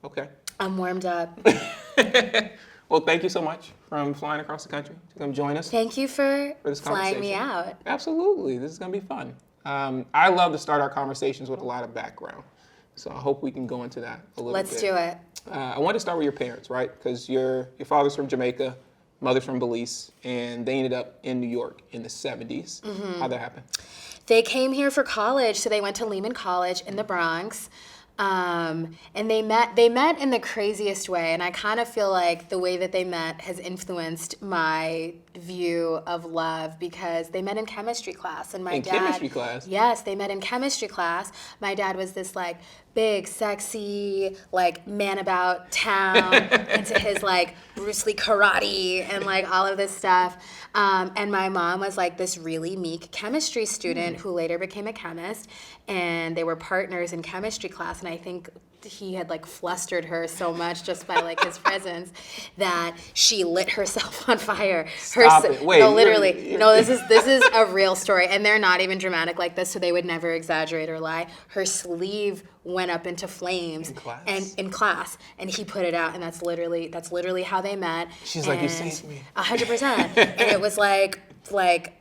Okay. I'm warmed up. Well, thank you so much from flying across the country to come join us. Thank you for this flying me conversation. out. Absolutely. This is going to be fun. I love to start our conversations with a lot of background. So I hope we can go into that a little bit. Let's do it. I want to start with your parents, right? Because your father's from Jamaica, mother's from Belize, and they ended up in New York in the 70s. Mm-hmm. How'd that happen? They came here for college, so they went to Lehman College in the Bronx. And they met in the craziest way, and I kind of feel like the way that they met has influenced my view of love, because they met in chemistry class, and my dad... chemistry class? Yes, they met in chemistry class. My dad was this like big, sexy, like man about town, into his like Bruce Lee karate and like all of this stuff. And my mom was like this really meek chemistry student who later became a chemist, and they were partners in chemistry class. And I think he had like flustered her so much just by like his presence that she lit herself on fire. Stop it. Wait, no, literally. No, this is a real story, and they're not even dramatic like this, so they would never exaggerate or lie. Her sleeve went up into flames in class, and he put it out, and that's literally how they met. She's like, you saved me. 100%. And it was like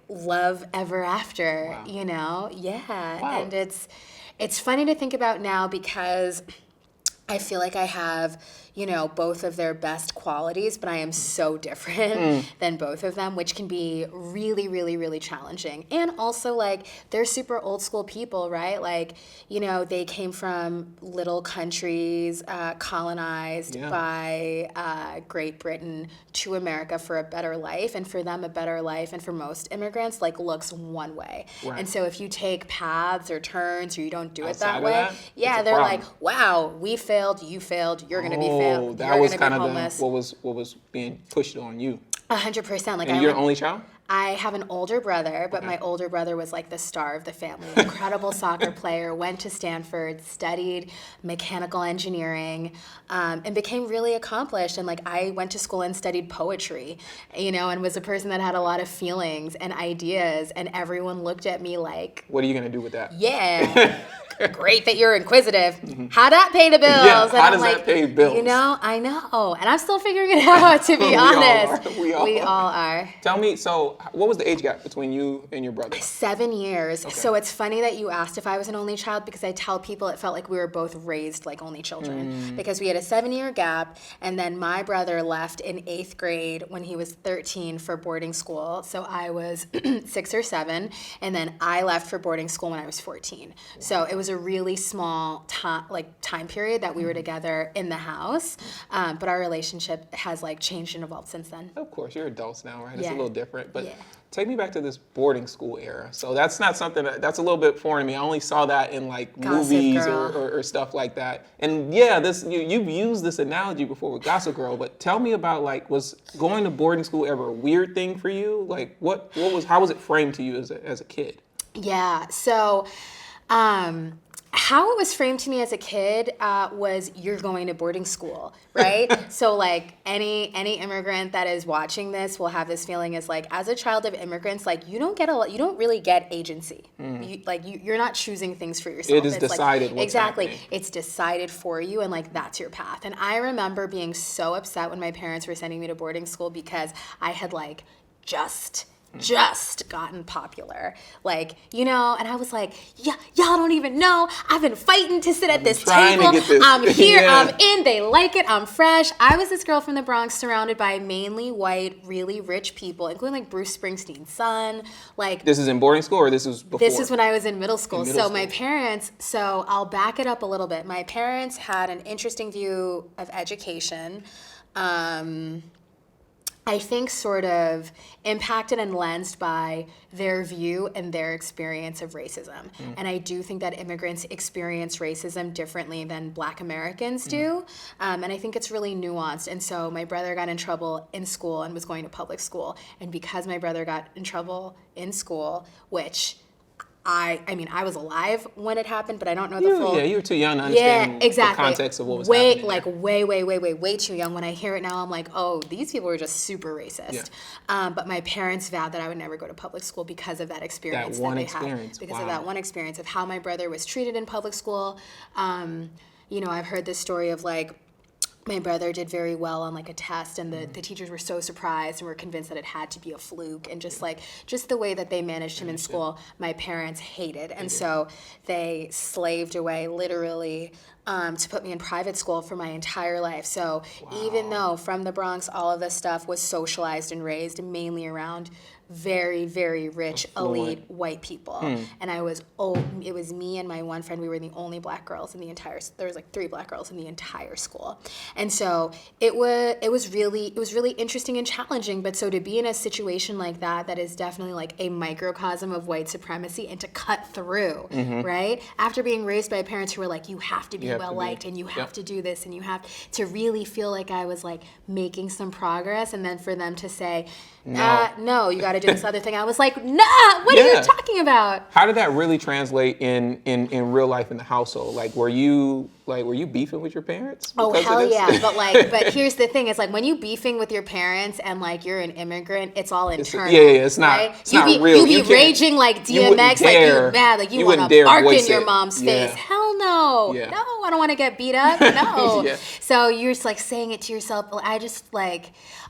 love ever after. Wow. You know? Yeah. Wow. And it's funny to think about now, because I feel like I have, both of their best qualities, but I am so different than both of them, which can be really, really, really challenging. And also, like, they're super old school people, right? Like, they came from little countries colonized by Great Britain to America for a better life. And for them, a better life, and for most immigrants, like, looks one way. Right. And so if you take paths or turns, or you don't do it Outside that way, that, they're problem. like, wow, we failed, you failed, you're going to be failed. That was kind of what was being pushed on you. 100%. Like, And you're an only child? I have an older brother, but my older brother was like the star of the family. Incredible soccer player, went to Stanford, studied mechanical engineering, and became really accomplished. And like, I went to school and studied poetry, and was a person that had a lot of feelings and ideas, and everyone looked at me like, what are you going to do with that? Yeah. Great that you're inquisitive. How that pay the bills? Yeah, and how I'm does like, that pay bills? I know. And I'm still figuring it out, to be honest. We all are. Tell me, so what was the age gap between you and your brother? 7 years. Okay. So it's funny that you asked if I was an only child, because I tell people it felt like we were both raised like only children, because we had a 7-year gap, and then my brother left in 8th grade when he was 13 for boarding school. So I was 6 or 7, and then I left for boarding school when I was 14. Wow. So it was a really small time period that we were together in the house, but our relationship has like changed and evolved since then. Of course, you're adults now, right? It's Yeah. a little different, but Yeah. take me back to this boarding school era. So that's not something that's a little bit foreign to me. I only saw that in like Gossip movies Girl. or stuff like that. And yeah, you've used this analogy before with Gossip Girl, but tell me about, like, was going to boarding school ever a weird thing for you? Like, how was it framed to you as a kid? Yeah. So, how it was framed to me as a kid was, you're going to boarding school, right? So like any immigrant that is watching this will have this feeling, is like, as a child of immigrants, like, you don't really get agency. You're not choosing things for yourself. It is decided what's exactly. happening. It's decided for you, and like, that's your path. And I remember being so upset when my parents were sending me to boarding school, because I had like just gotten popular, and I was like, yeah, y'all don't even know, I've been fighting to sit at this table. I'm here, I'm in, they like it, I'm fresh. I was this girl from the Bronx surrounded by mainly white, really rich people, including like Bruce Springsteen's son. Like, this is in boarding school, or this was before? This is when I was in middle school. My parents, I'll back it up a little bit. My parents had an interesting view of education. I think sort of impacted and lensed by their view and their experience of racism. And I do think that immigrants experience racism differently than Black Americans do. And I think it's really nuanced. And so my brother got in trouble in school and was going to public school. And because my brother got in trouble in school, which I was alive when it happened, but I don't know the full... Yeah, you were too young to understand the context of what was happening. Way too young. When I hear it now, I'm like, oh, these people are just super racist. Yeah. But my parents vowed that I would never go to public school because of that experience that they had. Because of that one experience of how my brother was treated in public school. I've heard this story of like, my brother did very well on like a test, and the teachers were so surprised and were convinced that it had to be a fluke, and just the way that they managed him in school, my parents hated. And so they slaved away literally to put me in private school for my entire life. So even though from the Bronx, all of this stuff was socialized and raised mainly around very, very rich, elite white people. And it was me and my one friend. We were the only black girls in the entire, there was like 3 black girls in the entire school. And so it was really interesting and challenging. But so to be in a situation like that is definitely like a microcosm of white supremacy, and to cut through, right? After being raised by parents who were like, you have to be well liked, and you have to do this, and you have to really feel like I was like making some progress, and then for them to say, no, you got to do this other thing. I was like, nah, what are you talking about? How did that really translate in real life in the household? Like, were you beefing with your parents? Oh, hell yeah. But here's the thing. It's like when you beefing with your parents and like you're an immigrant, it's all internal. It's not, right? it's not real. You be raging like DMX, like you mad, like you want to bark in your mom's face. Hell no. No, I don't want to get beat up. No. So you're just like saying it to yourself.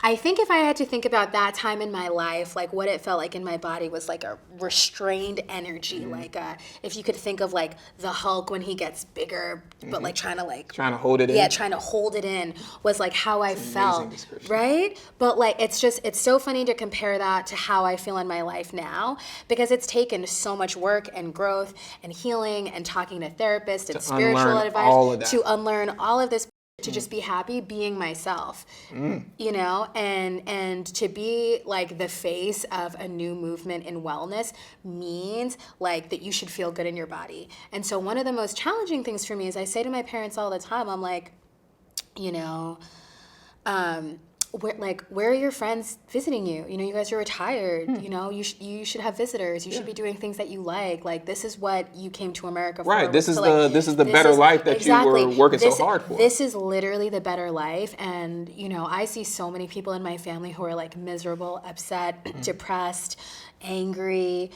I think if I had to think about that time in my life, like what it felt like in my body was like a restrained energy. Like if you could think of like the Hulk when he gets bigger, but like trying to hold it in. Yeah, trying to hold it in was like how I felt, right? But like it's so funny to compare that to how I feel in my life now, because it's taken so much work and growth and healing and talking to therapists and spiritual advice to unlearn all of this, to just be happy being myself, you know, and to be like the face of a new movement in wellness means like that you should feel good in your body. And so one of the most challenging things for me is I say to my parents all the time, I'm like, you know, where are your friends visiting you? You know, you guys are retired. You know, you should have visitors. You should be doing things that you like. Like this is what you came to America for. Right. This is the better life that you were working so hard for. This is literally the better life. And you know, I see so many people in my family who are like miserable, upset, depressed, angry,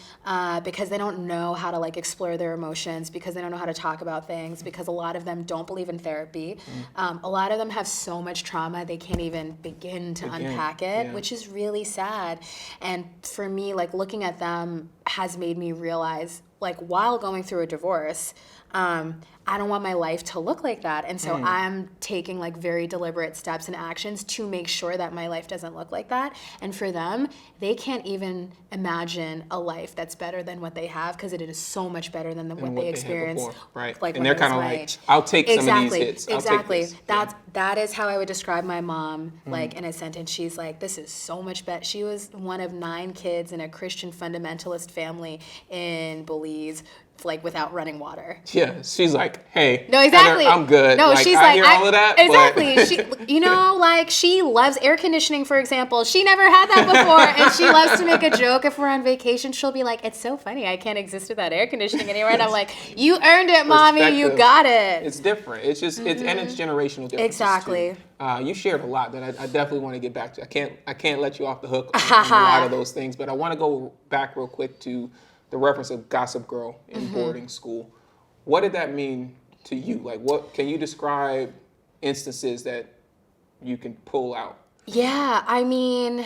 because they don't know how to like explore their emotions, because they don't know how to talk about things, because a lot of them don't believe in therapy. A lot of them have so much trauma they can't even begin to unpack it, which is really sad. And for me, like looking at them has made me realize, like while going through a divorce, I don't want my life to look like that. And so I'm taking like very deliberate steps and actions to make sure that my life doesn't look like that. And for them, they can't even imagine a life that's better than what they have, because it is so much better than what they experienced. Right. Like, and they're kind of like, I'll take some of these hits. Exactly. That is how I would describe my mom, like in a sentence. She's like, this is so much better. She was one of 9 kids in a Christian fundamentalist family in Belize, like without running water. Yeah, she's like, hey, no, exactly. Heather, I'm good. No, like, she's I hear all of that. Exactly. But... she, you know, like she loves air conditioning, for example. She never had that before, and she loves to make a joke if we're on vacation. She'll be like, "It's so funny. I can't exist without air conditioning anywhere." And I'm like, "You earned it, mommy. You got it." It's different. It's just it's generational difference. Exactly. You shared a lot that I definitely want to get back to. I can't let you off the hook on a lot of those things, but I want to go back real quick to the reference of Gossip Girl in boarding school. What did that mean to you? Like, what can you describe instances that you can pull out? Yeah, I mean,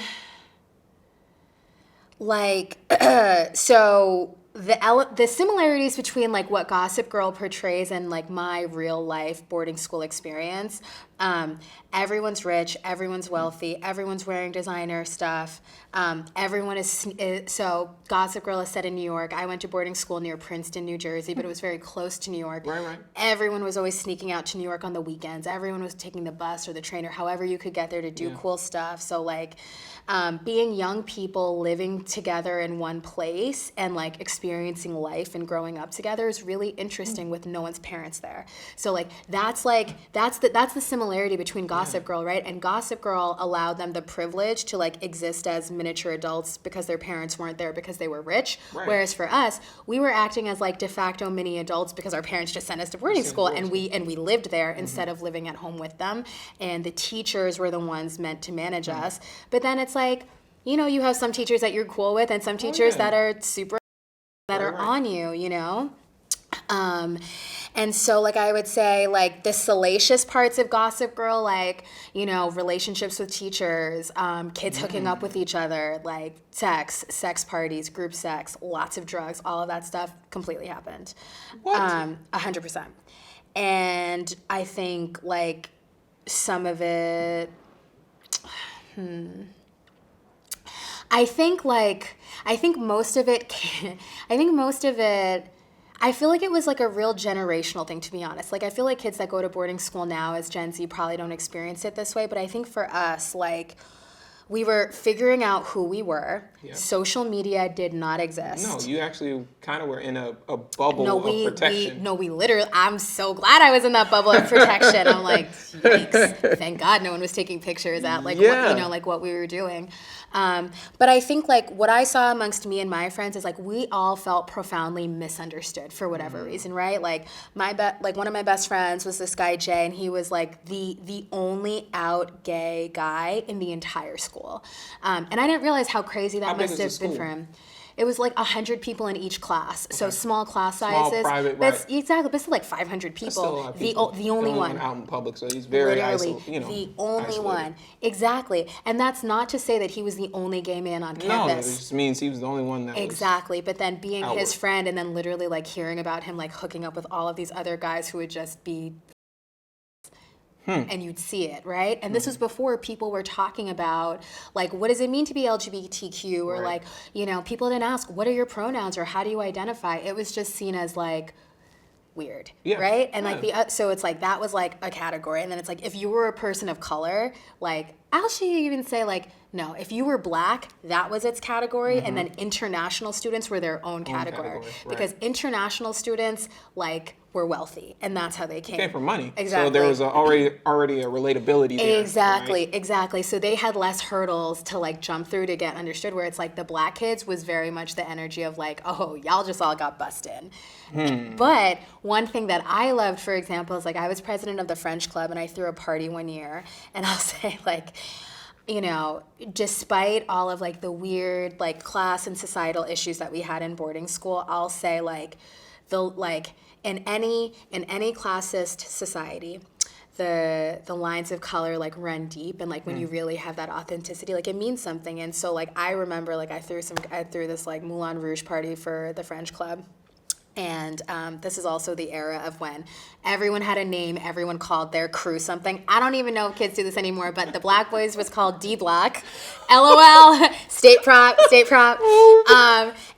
like, so the similarities between like what Gossip Girl portrays and like my real life boarding school experience. Everyone's rich, everyone's wealthy, everyone's wearing designer stuff. Everyone is so Gossip Girl is set in New York. I went to boarding school near Princeton, New Jersey, but it was very close to New York. Right. Everyone was always sneaking out to New York on the weekends. Everyone was taking the bus or the train or however you could get there to do cool stuff. So like being young people living together in one place and like experiencing life and growing up together is really interesting with no one's parents there. So like that's the similarity between Gossip Girl, right? And Gossip Girl allowed them the privilege to like exist as miniature adults because their parents weren't there because they were rich. Right. Whereas for us, we were acting as like de facto mini adults because our parents just sent us to boarding school and we lived there instead of living at home with them. And the teachers were the ones meant to manage us. But then it's like, you know, you have some teachers that you're cool with and some teachers that are super that are on you, you know? And so, like, I would say, like, the salacious parts of Gossip Girl, like, you know, relationships with teachers, kids hooking up with each other, like, sex parties, group sex, lots of drugs, all of that stuff completely happened. What? 100%. And I think, like, some of it, I think most of it, I feel like it was like a real generational thing, to be honest. Like, I feel like kids that go to boarding school now as Gen Z probably don't experience it this way, but I think for us, like, we were figuring out who we were. Yeah. Social media did not exist. No, you actually kind of were in a bubble of protection. We literally, I'm so glad I was in that bubble of protection. I'm like, yikes. Thank God no one was taking pictures at, like, Yeah. what, you know, like what we were doing. But I think, like, what I saw amongst me and my friends is, like, we all felt profoundly misunderstood for whatever reason, right? Like, one of my best friends was this guy, Jay, and he was, like, the only out gay guy in the entire school. And I didn't realize how crazy that How big must was the have been school? for him. It was like 100 people in each class, so small class Small, sizes. private, but right. Exactly, but it's like 500 That's still a people. lot of people. The only one. Out in public, so he's very Literally, isolated. You know, the only isolated. one. Exactly. And that's not to say that he was the only gay man on No, it campus. just means he was the only one that Exactly. But then being outward. his friend and then literally, like, hearing about him, like, hooking up with all of these other guys who would just be and you'd see it, right? And this was before people were talking about, like, what does it mean to be LGBTQ? Or, Right. like, you know, people didn't ask, what are your pronouns or how do you identify? It was just seen as, like, weird, Yeah. right? And, like, Yeah. so it's like, that was, like, a category. And then it's like, if you were a person of color, like, I'll actually even say, like, no, if you were black, that was its category. And then international students were their own category. category, right. Because international students, like, were wealthy. And that's how they came from money. Exactly. So there was already a relatability there. Exactly, right? exactly. So they had less hurdles to, like, jump through to get understood, where it's like the black kids was very much the energy of, like, oh, y'all just all got busted. But one thing that I loved, for example, is, like, I was president of the French club and I threw a party one year, and I'll say, like, you know, despite all of, like, the weird, like, class and societal issues that we had in boarding school, I'll say, like, in any classist society, the lines of color, like, run deep, and, like, when you really have that authenticity, like, it means something. And so, like, I remember, like, I threw this, like, Moulin Rouge party for the French club. And this is also the era of when everyone had a name, everyone called their crew something. I don't even know if kids do this anymore, but the Black Boys was called D Block. LOL, state prop.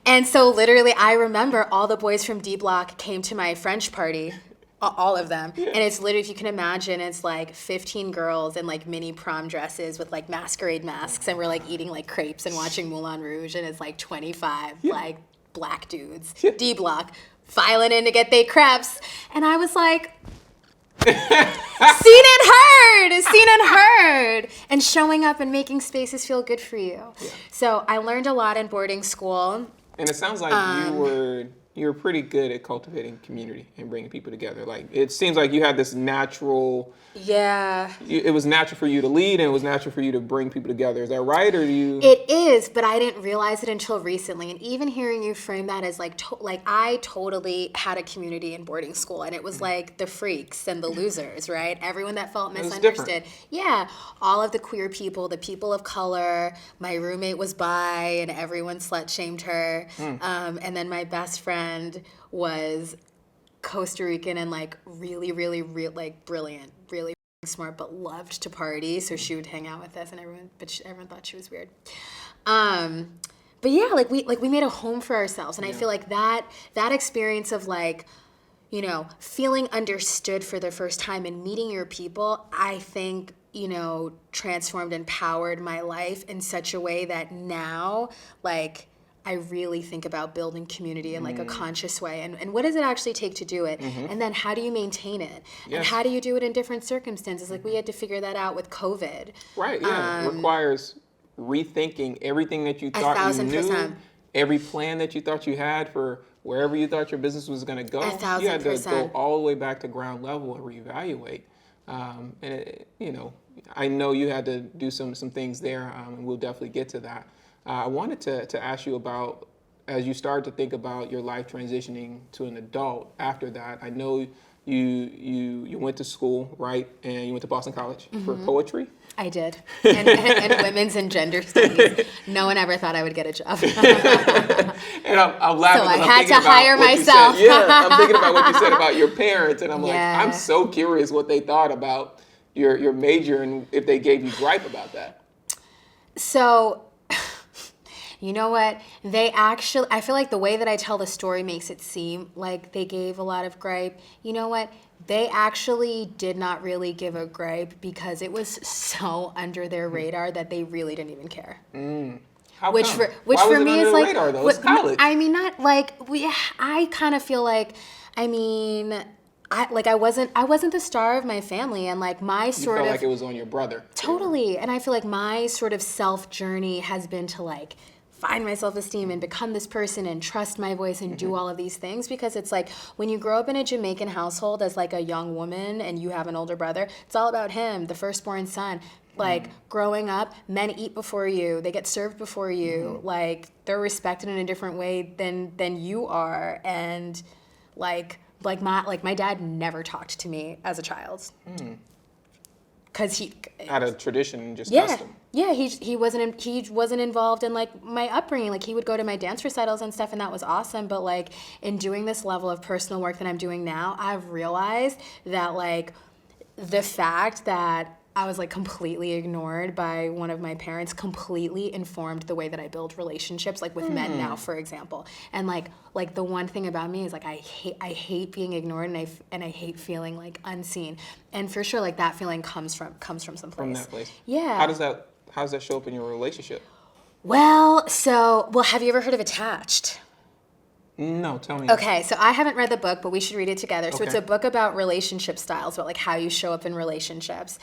And so literally I remember all the boys from D Block came to my French party, all of them. And it's literally, if you can imagine, it's like 15 girls in, like, mini prom dresses with, like, masquerade masks, and we're, like, eating, like, crepes and watching Moulin Rouge, and it's like 25 like black dudes, D Block, filing in to get their crepes. And I was like, seen and heard, and showing up and making spaces feel good for you. Yeah. So I learned a lot in boarding school. And it sounds like you were pretty good at cultivating community and bringing people together. Like, it seems like you had this natural. Yeah. It was natural for you to lead, and it was natural for you to bring people together. Is that right, or do you? It is, but I didn't realize it until recently. And even hearing you frame that as, like, I totally had a community in boarding school, and it was like the freaks and the losers, right? Everyone that felt misunderstood. Yeah, all of the queer people, the people of color. My roommate was bi, and everyone slut shamed her. And then my best friend was Costa Rican and, like, really, like, brilliant, really smart, but loved to party. So she would hang out with us, and everyone thought she was weird. But yeah, like we made a home for ourselves, and I feel like that experience of, like, you know, feeling understood for the first time and meeting your people, I think, you know, transformed and powered my life in such a way that now, like, I really think about building community in, like, a conscious way, and what does it actually take to do it, and then how do you maintain it, and how do you do it in different circumstances? Like, we had to figure that out with COVID. Right. Yeah. It requires rethinking everything that you thought you knew, 1,000%. every plan that you thought you had for wherever you thought your business was going to go. 1,000%. You had to go all the way back to ground level and reevaluate. You know, I know you had to do some things there, and we'll definitely get to that. I wanted to ask you about as you start to think about your life transitioning to an adult after that, I know you went to school, right? And you went to Boston College for poetry. I did. And women's and gender studies. No one ever thought I would get a job. And I'm laughing. So I I'm had thinking to hire about what you myself. said. Yeah, I'm thinking about what you said about your parents, and I'm Yeah. like, I'm so curious what they thought about your major and if they gave you gripe about that. So, you know what? I feel like the way that I tell the story makes it seem like they gave a lot of gripe. You know what? They actually did not really give a gripe because it was so under their radar that they really didn't even care. How Which come? for Why was it me under is the like, radar, though? It's college. I mean, not like I kind of feel like, I mean, I wasn't the star of my family, and like my sort felt of like it was on your brother. totally, and I feel like my sort of self journey has been to like find my self-esteem and become this person and trust my voice and do all of these things, because it's like when you grow up in a Jamaican household as like a young woman and you have an older brother, it's all about him, the firstborn son. Like growing up, men eat before you, they get served before you, like they're respected in a different way than you are, and like my dad never talked to me as a child. Cause he Out of tradition and just yeah. custom. Yeah, he wasn't involved in like my upbringing. Like he would go to my dance recitals and stuff, and that was awesome. But like in doing this level of personal work that I'm doing now, I've realized that like the fact that I was like completely ignored by one of my parents completely informed the way that I build relationships, like with men now, for example. And like the one thing about me is like I hate being ignored, and I hate feeling like unseen. And for sure, like that feeling comes from some place. From that place. Yeah. How does that show up in your relationship? Well, have you ever heard of Attached? No, tell me. Okay, so I haven't read the book, but we should read it together. So it's Okay. a book about relationship styles, about like how you show up in relationships.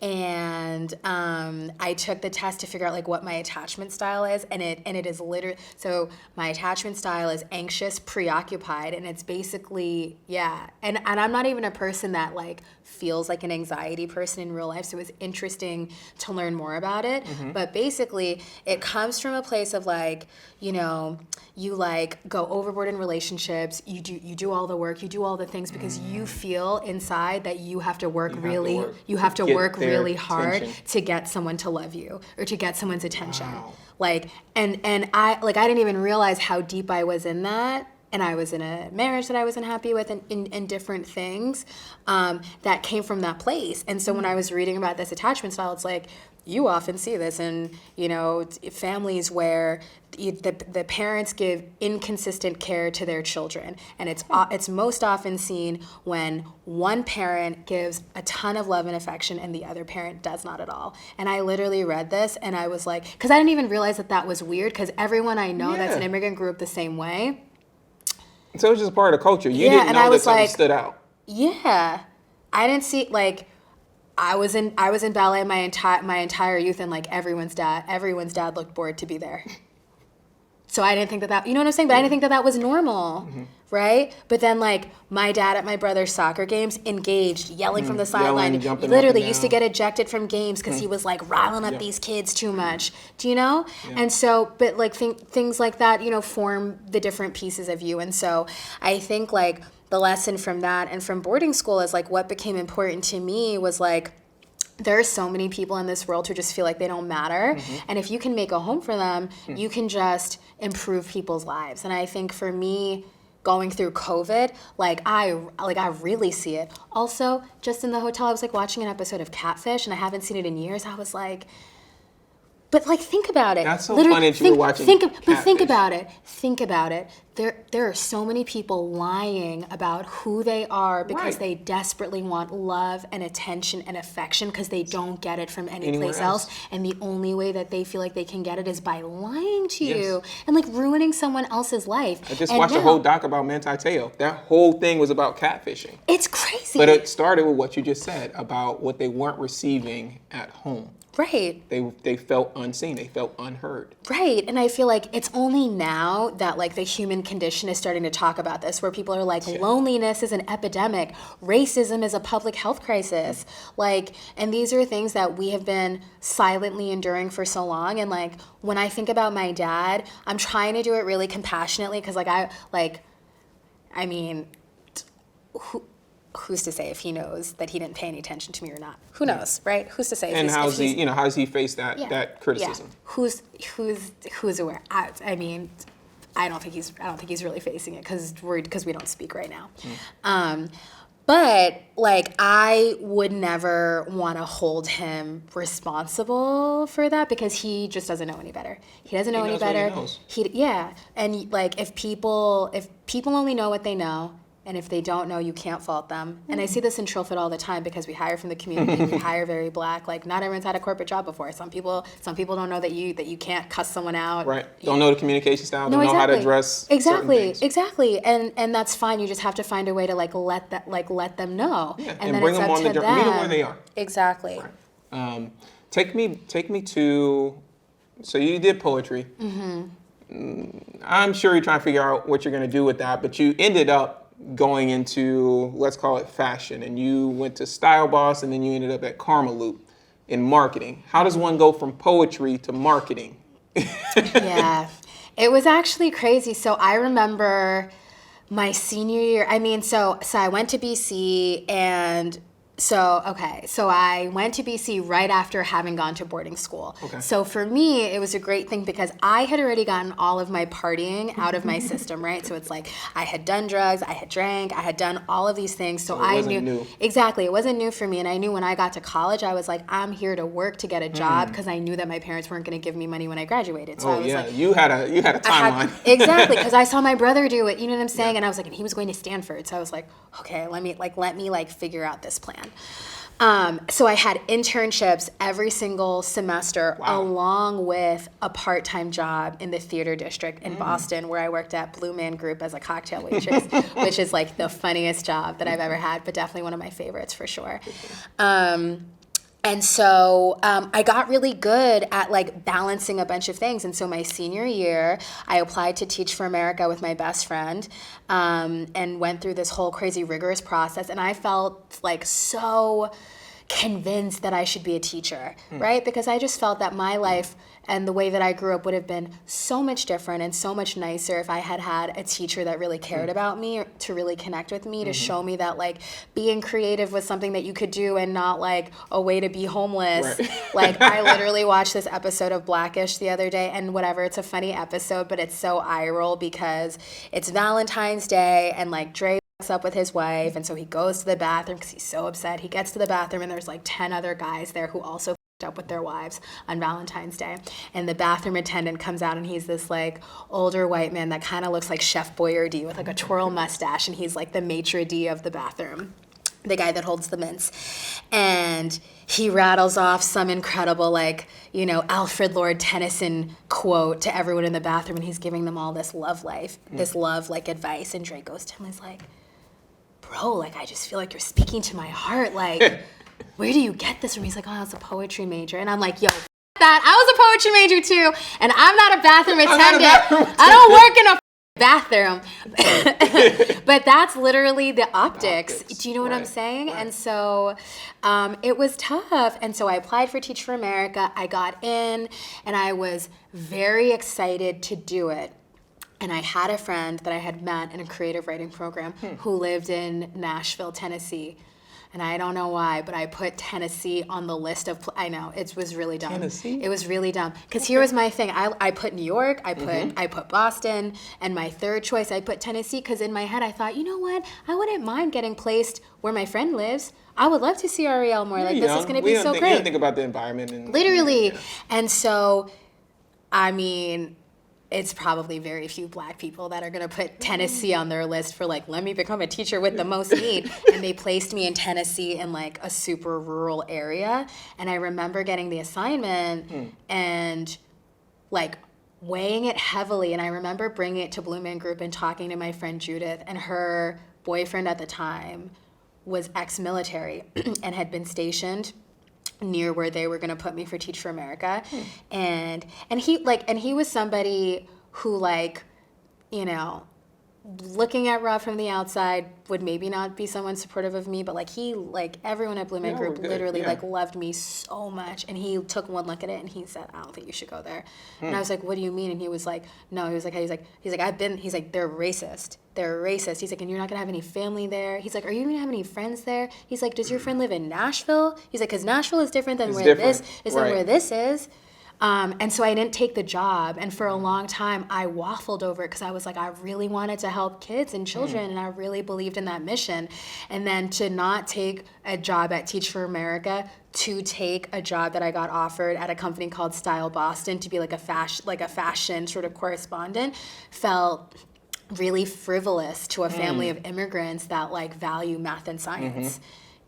And I took the test to figure out like what my attachment style is, and it is literally, so my attachment style is anxious, preoccupied, and it's basically, yeah. And I'm not even a person that like feels like an anxiety person in real life, so it was interesting to learn more about it. But basically, it comes from a place of like, you know, you like go overboard in relationships, you do all the work, you do all the things because you feel inside that you have to work really hard attention. to get someone to love you or to get someone's attention. Wow. Like and I didn't even realize how deep I was in that. And I was in a marriage that I wasn't happy with, and in different things that came from that place. And so when I was reading about this attachment style, it's like, you often see this in, you know, families where the parents give inconsistent care to their children. And it's most often seen when one parent gives a ton of love and affection and the other parent does not at all. And I literally read this and I was like, because I didn't even realize that was weird, because everyone I know that's an immigrant grew up the same way. So it's just part of the culture. You Yeah, didn't and know I that was something like, stood out. Yeah, I didn't see like I was in ballet my entire youth, and like everyone's dad looked bored to be there. So I didn't think that you know what I'm saying? But I didn't think that was normal, right? But then like my dad at my brother's soccer games, engaged, yelling from the sideline. He jumping up literally and used to down. get ejected from games because he was like riling up these kids too much. Do you know? Yeah. And so, but like things like that, you know, form the different pieces of you. And so I think like the lesson from that and from boarding school is like what became important to me was like, there are so many people in this world who just feel like they don't matter. And if you can make a home for them, you can just improve people's lives. And I think for me, going through COVID, I really see it. Also, just in the hotel, I was like watching an episode of Catfish, and I haven't seen it in years. I was like, but like, think about it. That's so funny that you were watching Think Catfish. about it. Think about it. There are so many people lying about who they are because Right. they desperately want love and attention and affection because they don't get it from any Anywhere place else. else. And the only way that they feel like they can get it is by lying to Yes. you and like ruining someone else's life. I just And watched a now- whole doc about Manti Te'o. That whole thing was about catfishing. It's crazy. But it started with what you just said about what they weren't receiving at home. Right. They felt unseen. They felt unheard. Right. And I feel like it's only now that like the human condition is starting to talk about this, where people are like, loneliness is an epidemic, racism is a public health crisis. Like, and these are things that we have been silently enduring for so long. And like, when I think about my dad, I'm trying to do it really compassionately, because I mean, who's to say if he knows that he didn't pay any attention to me or not? Who knows, right? Who's to say? And how does he face that criticism? Yeah. Who's aware? I mean, I don't think he's really facing it because we don't speak right now. But like, I would never want to hold him responsible for that, because he just doesn't know any better. He doesn't know any better. And like, if people only know what they know, and if they don't know, you can't fault them. And I see this in TrillFit all the time, because we hire from the community, we hire very Black. Like, not everyone's had a corporate job before. Some people don't know that you can't cuss someone out. Right. Don't know the communication style. Don't know how to address certain things. Exactly. And that's fine. You just have to find a way to let them know. Yeah. And then bring it's them up on to the journey. Meet them where they are. Exactly. Right. Take me to. So you did poetry. I'm sure you're trying to figure out what you're going to do with that, but you ended up going into, let's call it fashion, and you went to Style Boss, and then you ended up at Karmaloop in marketing. How does one go from poetry to marketing? Yeah, it was actually crazy. So I remember my senior year. I mean, so I went to BC, and so I went to BC right after having gone to boarding school. Okay. So for me, it was a great thing, because I had already gotten all of my partying out of my system, right? So it's like, I had done drugs, I had drank, I had done all of these things. So I knew. New. Exactly. It wasn't new for me. And I knew when I got to college, I was like, I'm here to work to get a job, because I knew that my parents weren't going to give me money when I graduated. So I was like, you had a timeline. Exactly, because I saw my brother do it, you know what I'm saying? Yeah. And I was like, and he was going to Stanford. So I was like, okay, let me figure out this plan. So I had internships every single semester, along with a part-time job in the theater district in Boston, where I worked at Blue Man Group as a cocktail waitress, which is like the funniest job that I've ever had, but definitely one of my favorites for sure. And so I got really good at like balancing a bunch of things. And so my senior year, I applied to Teach for America with my best friend, and went through this whole crazy rigorous process. And I felt like so convinced that I should be a teacher, right? Because I just felt that my life and the way that I grew up would have been so much different and so much nicer if I had had a teacher that really cared about me, to really connect with me, to show me that like being creative was something that you could do and not like a way to be homeless. Right. Like, I literally watched this episode of Blackish the other day, and whatever, it's a funny episode, but it's so eye roll because it's Valentine's Day and like Dre up with his wife, and so he goes to the bathroom because he's so upset. He gets to the bathroom and there's like 10 other guys there who also up with their wives on Valentine's Day, and the bathroom attendant comes out, and he's this like older white man that kind of looks like Chef Boyardee with like a twirl mustache, and he's like the maitre d' of the bathroom, the guy that holds the mints. And he rattles off some incredible, like, you know, Alfred Lord Tennyson quote to everyone in the bathroom, and he's giving them all this love like advice. And Drake goes to him and he's like, bro, like, I just feel like you're speaking to my heart. Like, where do you get this from? He's like, oh, I was a poetry major. And I'm like, yo, that. I was a poetry major too, and I'm not a bathroom attendant. I don't work in a bathroom. But that's literally the optics. Do you know what I'm saying? Right. And so it was tough. And so I applied for Teach for America. I got in, and I was very excited to do it. And I had a friend that I had met in a creative writing program who lived in Nashville, Tennessee. And I don't know why, but I put Tennessee on the list of, I know, it was really dumb. Tennessee? It was really dumb. Because here was my thing. I put New York, I put Boston, and my third choice, I put Tennessee, because in my head I thought, you know what? I wouldn't mind getting placed where my friend lives. I would love to see Ariel more. Like, this is going to be so great. You don't think about the environment. Literally. Yeah. And so, I mean, it's probably very few Black people that are going to put Tennessee on their list for like, let me become a teacher with the most need. And they placed me in Tennessee in like a super rural area. And I remember getting the assignment and like weighing it heavily. And I remember bringing it to Blue Man Group and talking to my friend Judith, and her boyfriend at the time was ex-military and had been stationed near where they were going to put me for Teach for America. And he was somebody who, like, you know, looking at Rob from the outside would maybe not be someone supportive of me, but like everyone at Blue Man Group literally like loved me so much. And he took one look at it and he said, I don't think you should go there. And I was like, what do you mean? And he was like, no, he's like, they're racist. They're racist. He's like, and you're not gonna have any family there. He's like, are you gonna have any friends there? He's like, does your friend live in Nashville? He's like, because Nashville is different than where this is. And so I didn't take the job. And for a long time, I waffled over it because I was like, I really wanted to help kids and children, and I really believed in that mission. And then to not take a job at Teach for America, to take a job that I got offered at a company called Style Boston to be like a fashion sort of correspondent, felt really frivolous to a family of immigrants that like value math and science.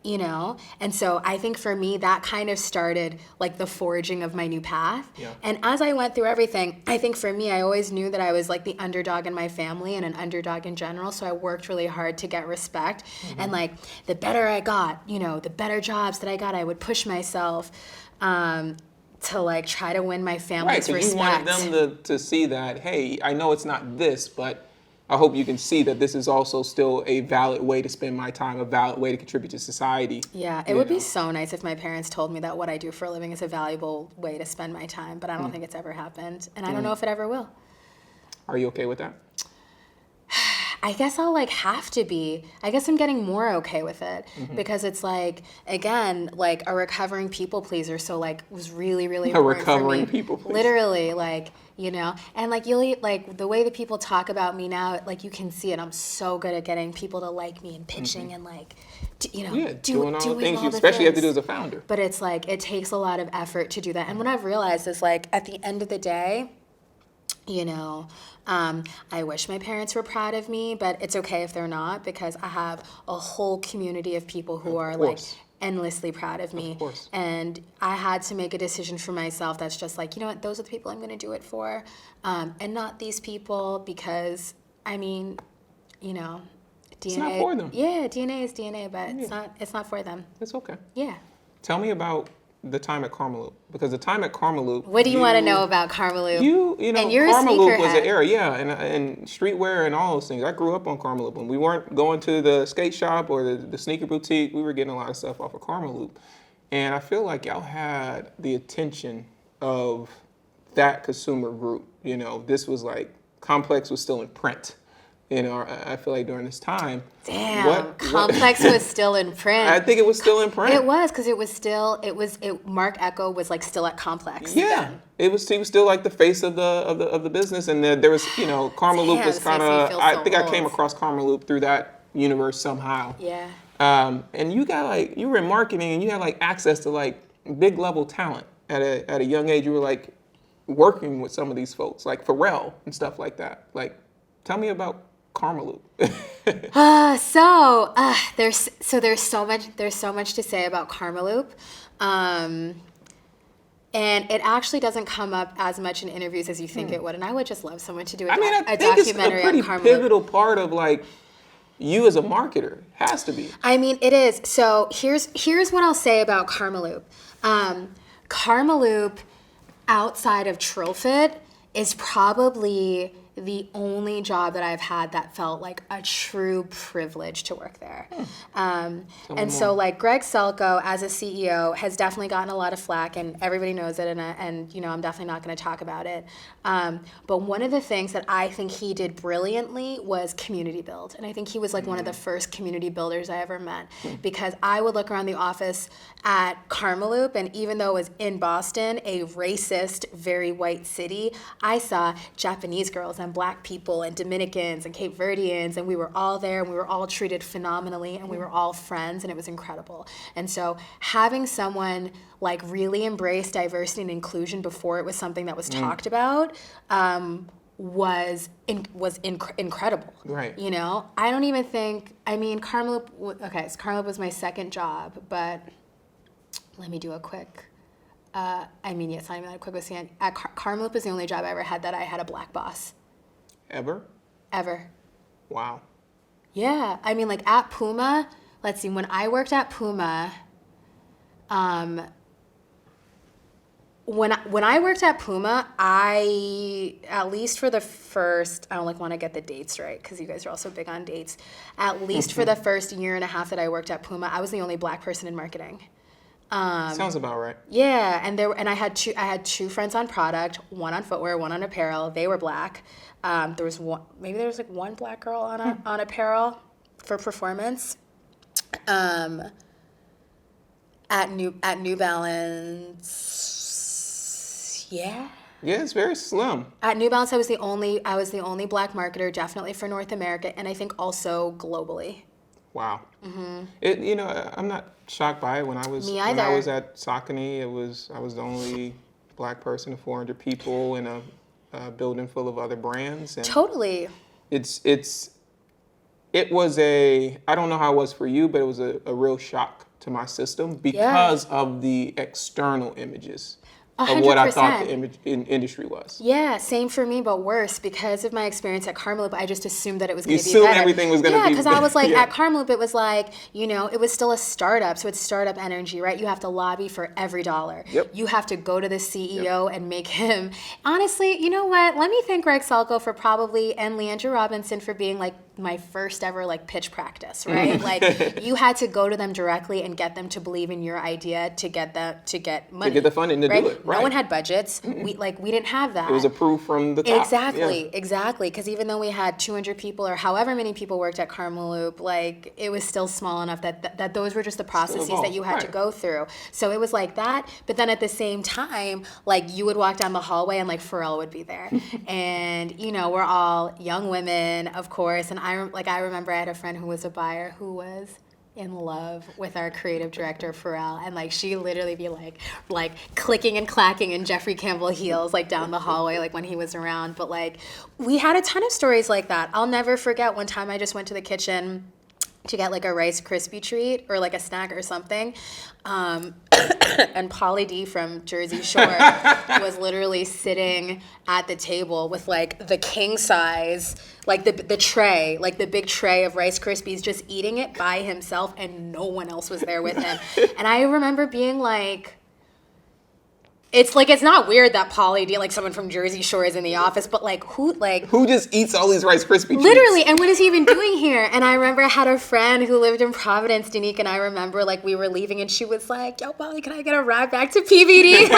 You know? And so I think for me, that kind of started like the forging of my new path. Yeah. And as I went through everything, I think for me, I always knew that I was like the underdog in my family and an underdog in general. So I worked really hard to get respect. And like the better I got, you know, the better jobs that I got, I would push myself to like try to win my family's respect. Right, so you wanted them to see that, hey, I know it's not this, but I hope you can see that this is also still a valid way to spend my time, a valid way to contribute to society. Yeah, it would be so nice if my parents told me that what I do for a living is a valuable way to spend my time, but I don't think it's ever happened, and I don't know if it ever will. Are you okay with that? I guess I'll like have to be. I guess I'm getting more okay with it because it's like, again, like a recovering people pleaser. So like it was really, really important for me. A recovering people pleaser. Literally, like, you know, and like you'll like the way that people talk about me now, like you can see it. I'm so good at getting people to like me and pitching and like, you know, doing all the things you especially have to do as a founder. But it's like it takes a lot of effort to do that. And what I've realized is like at the end of the day, you know, I wish my parents were proud of me, but it's okay if they're not because I have a whole community of people who are like endlessly proud of me. And I had to make a decision for myself that's just like, you know what, those are the people I'm going to do it for, and not these people because, I mean, you know, DNA. It's not for them. Yeah, DNA is DNA, but it's not for them. It's okay. Yeah. Tell me about the time at Karmaloop, because the time at Karmaloop. What do you want to know about Karmaloop? You know, and you're Karmaloop was an era, and streetwear and all those things. I grew up on Karmaloop. When we weren't going to the skate shop or the sneaker boutique, we were getting a lot of stuff off of Karmaloop. And I feel like y'all had the attention of that consumer group. You know, this was like, Complex was still in print. You know, I feel like during this time. Damn, Complex was still in print. I think it was still in print. It was, because Mark Echo was like still at Complex. Yeah, then. He was still like the face of the business, and there was, you know, Karmaloop was kind of. I think I came across Karmaloop through that universe somehow. Yeah. And you got like, you were in marketing, and you had like access to like big level talent at a young age. You were like working with some of these folks, like Pharrell and stuff like that. Like, tell me about Karmaloop. There's so much to say about Karmaloop. And it actually doesn't come up as much in interviews as you think it would. And I would just love someone to do a documentary on Karmaloop. I think it's a pretty pivotal part of like you as a marketer. Has to be. I mean, it is. So here's what I'll say about Karmaloop. Karmaloop, outside of TrillFit, is probably the only job that I've had that felt like a true privilege to work there. And so like Greg Selko as a CEO has definitely gotten a lot of flack, and everybody knows it, and you know, I'm definitely not going to talk about it. But one of the things that I think he did brilliantly was community build. And I think he was like one of the first community builders I ever met, because I would look around the office at Karmaloop, and even though it was in Boston, a racist, very white city, I saw Japanese girls and Black people and Dominicans and Cape Verdeans, and we were all there, and we were all treated phenomenally, and we were all friends, and it was incredible. And so having someone like really embrace diversity and inclusion before it was something that was talked about was incredible. Right. You know, I don't even think, I mean, Karmaloop was my second job, but let me do a quick, it's not even that quick. Karmaloop is the only job I ever had that I had a Black boss. Ever? Wow. Yeah. I mean, like at Puma, let's see, when I worked at Puma, When I worked at Puma, at least for the first, I don't like want to get the dates right because you guys are also big on dates. At least for the first year and a half that I worked at Puma, I was the only Black person in marketing. Sounds about right. Yeah, and I had two friends on product, one on footwear, one on apparel. They were Black. There was like one Black girl on apparel for performance. At New Balance, yeah. Yeah, it's very slim. At New Balance, I was the only Black marketer, definitely for North America, and I think also globally. Wow. Mm-hmm. I'm not shocked by it. When I was Me either. When I was at Saucony, I was the only Black person of 400 people in a building full of other brands. And Totally. it was I don't know how it was for you, but it was a real shock to my system because of the external images. 100%. Of what I thought the industry was. Yeah, same for me, but worse. Because of my experience at Karmaloop, I just assumed that it was going to be You better. assumed everything was going to be better. Yeah, because I was like, yeah. at Karmaloop, it was like, it was still a startup, so it's startup energy, right? You have to lobby for every dollar. Yep. You have to go to the CEO and make him. Honestly, you know what? Let me thank Greg Salko and Leandra Robinson for being like my first ever like pitch practice, right? Like you had to go to them directly and get them to believe in your idea to get money. To get the funding to do it, right. No one had budgets. We didn't have that. It was approved from the top. Exactly. Because even though we had 200 people or however many people worked at Karmaloop, like it was still small enough that those were just the processes that you had to go through. So it was like that. But then at the same time, like you would walk down the hallway and like Pharrell would be there, and we're all young women, of course. And I remember I had a friend who was a buyer who was in love with our creative director Pharrell, and like she literally be like clicking and clacking in Jeffrey Campbell heels like down the hallway like when he was around. But like we had a ton of stories like that. I'll never forget one time I just went to the kitchen to get like a Rice Krispie treat or like a snack or something. And Pauly D from Jersey Shore was literally sitting at the table with like the king size, like the tray, like the big tray of Rice Krispies, just eating it by himself, and no one else was there with him. And I remember being like, it's not weird that Pauly D, like someone from Jersey Shore, is in the office, but who just eats all these Rice Krispie treats? Literally, and what is he even doing here? And I remember I had a friend who lived in Providence, Danique, and I remember like we were leaving and she was like, yo, Pauly, can I get a ride back to PVD?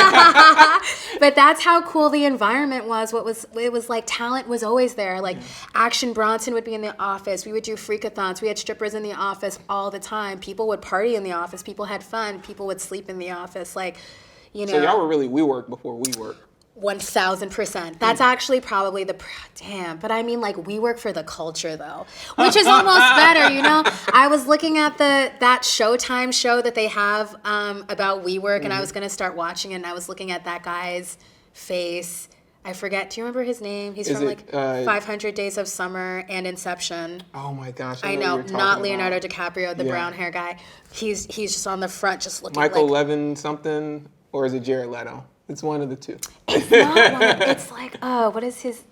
But that's how cool the environment was. It was like talent was always there. Like Action Bronson would be in the office. We would do freakathons. We had strippers in the office all the time. People would party in the office. People had fun. People would sleep in the office. So y'all were really WeWork before WeWork. 1,000%. That's actually probably but I mean, like, we work for the culture, though, which is almost better, I was looking at that Showtime show that they have about WeWork, and I was going to start watching it, and I was looking at that guy's face. I forget. Do you remember his name? He's from 500 Days of Summer and Inception. Oh my gosh! I know, not Leonardo DiCaprio, the brown hair guy. He's just on the front, just looking. Michael Levin something, or is it Jared Leto? It's one of the two. It's not one. It's like, what is his?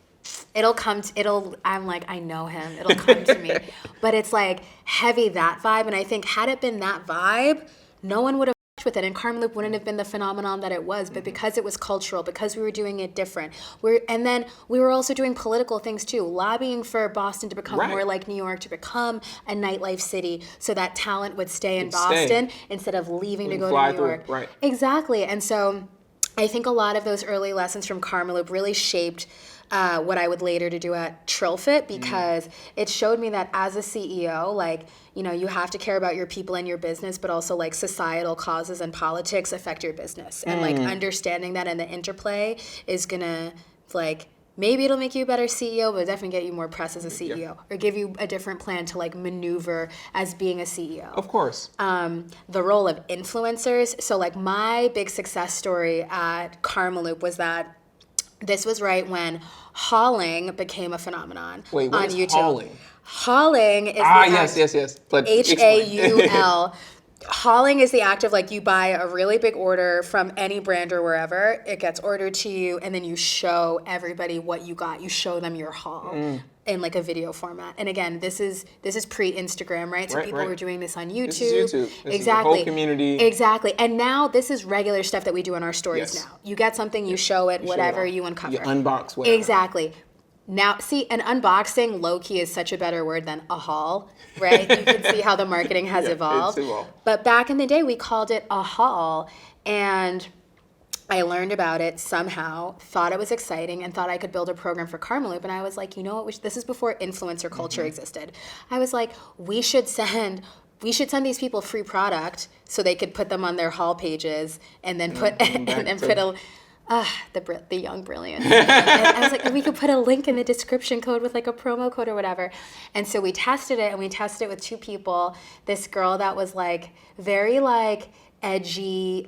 I'm like, I know him. It'll come to me. But it's like heavy that vibe, and I think had it been that vibe, no one would have with it, and Karmaloop wouldn't have been the phenomenon that it was. But because it was cultural, because we were doing it different, and then we were also doing political things too, lobbying for Boston to become more like New York, to become a nightlife city, so that talent would stay in Boston instead of leaving to go to New York. Right. Exactly, and so I think a lot of those early lessons from Karmaloop really shaped what I would later to do at TrillFit, because it showed me that as a CEO, you have to care about your people and your business, but also like societal causes and politics affect your business. And understanding that and the interplay is gonna maybe it'll make you a better CEO, but definitely get you more press as a CEO or give you a different plan to maneuver as being a CEO. Of course. The role of influencers. So my big success story at Karmaloop was that this was right when hauling became a phenomenon on YouTube. Hauling? Hauling is yes. But HAUL. Hauling is the act of you buy a really big order from any brand or wherever, it gets ordered to you, and then you show everybody what you got. You show them your haul. in like a video format. And again, this is pre-Instagram, right? So Right, people right. were doing this on YouTube. This is YouTube. This exactly. is the whole community. Exactly. And now this is regular stuff that we do in our stories Yes. now. You get something, you show it, whatever, you uncover. You unbox whatever. Exactly. Now, see, an unboxing, low-key, is such a better word than a haul, right? You can see how the marketing has evolved. It's evolved. But back in the day, we called it a haul, and I learned about it somehow, thought it was exciting, and thought I could build a program for Karmaloop. And I was like, you know what? This is before influencer culture existed. I was like, we should send these people free product so they could put them on their haul pages, and then put the young brilliance. And I was like, we could put a link in the description code with like a promo code or whatever. And so we tested it, and we tested it with 2 people. This girl that was like very like edgy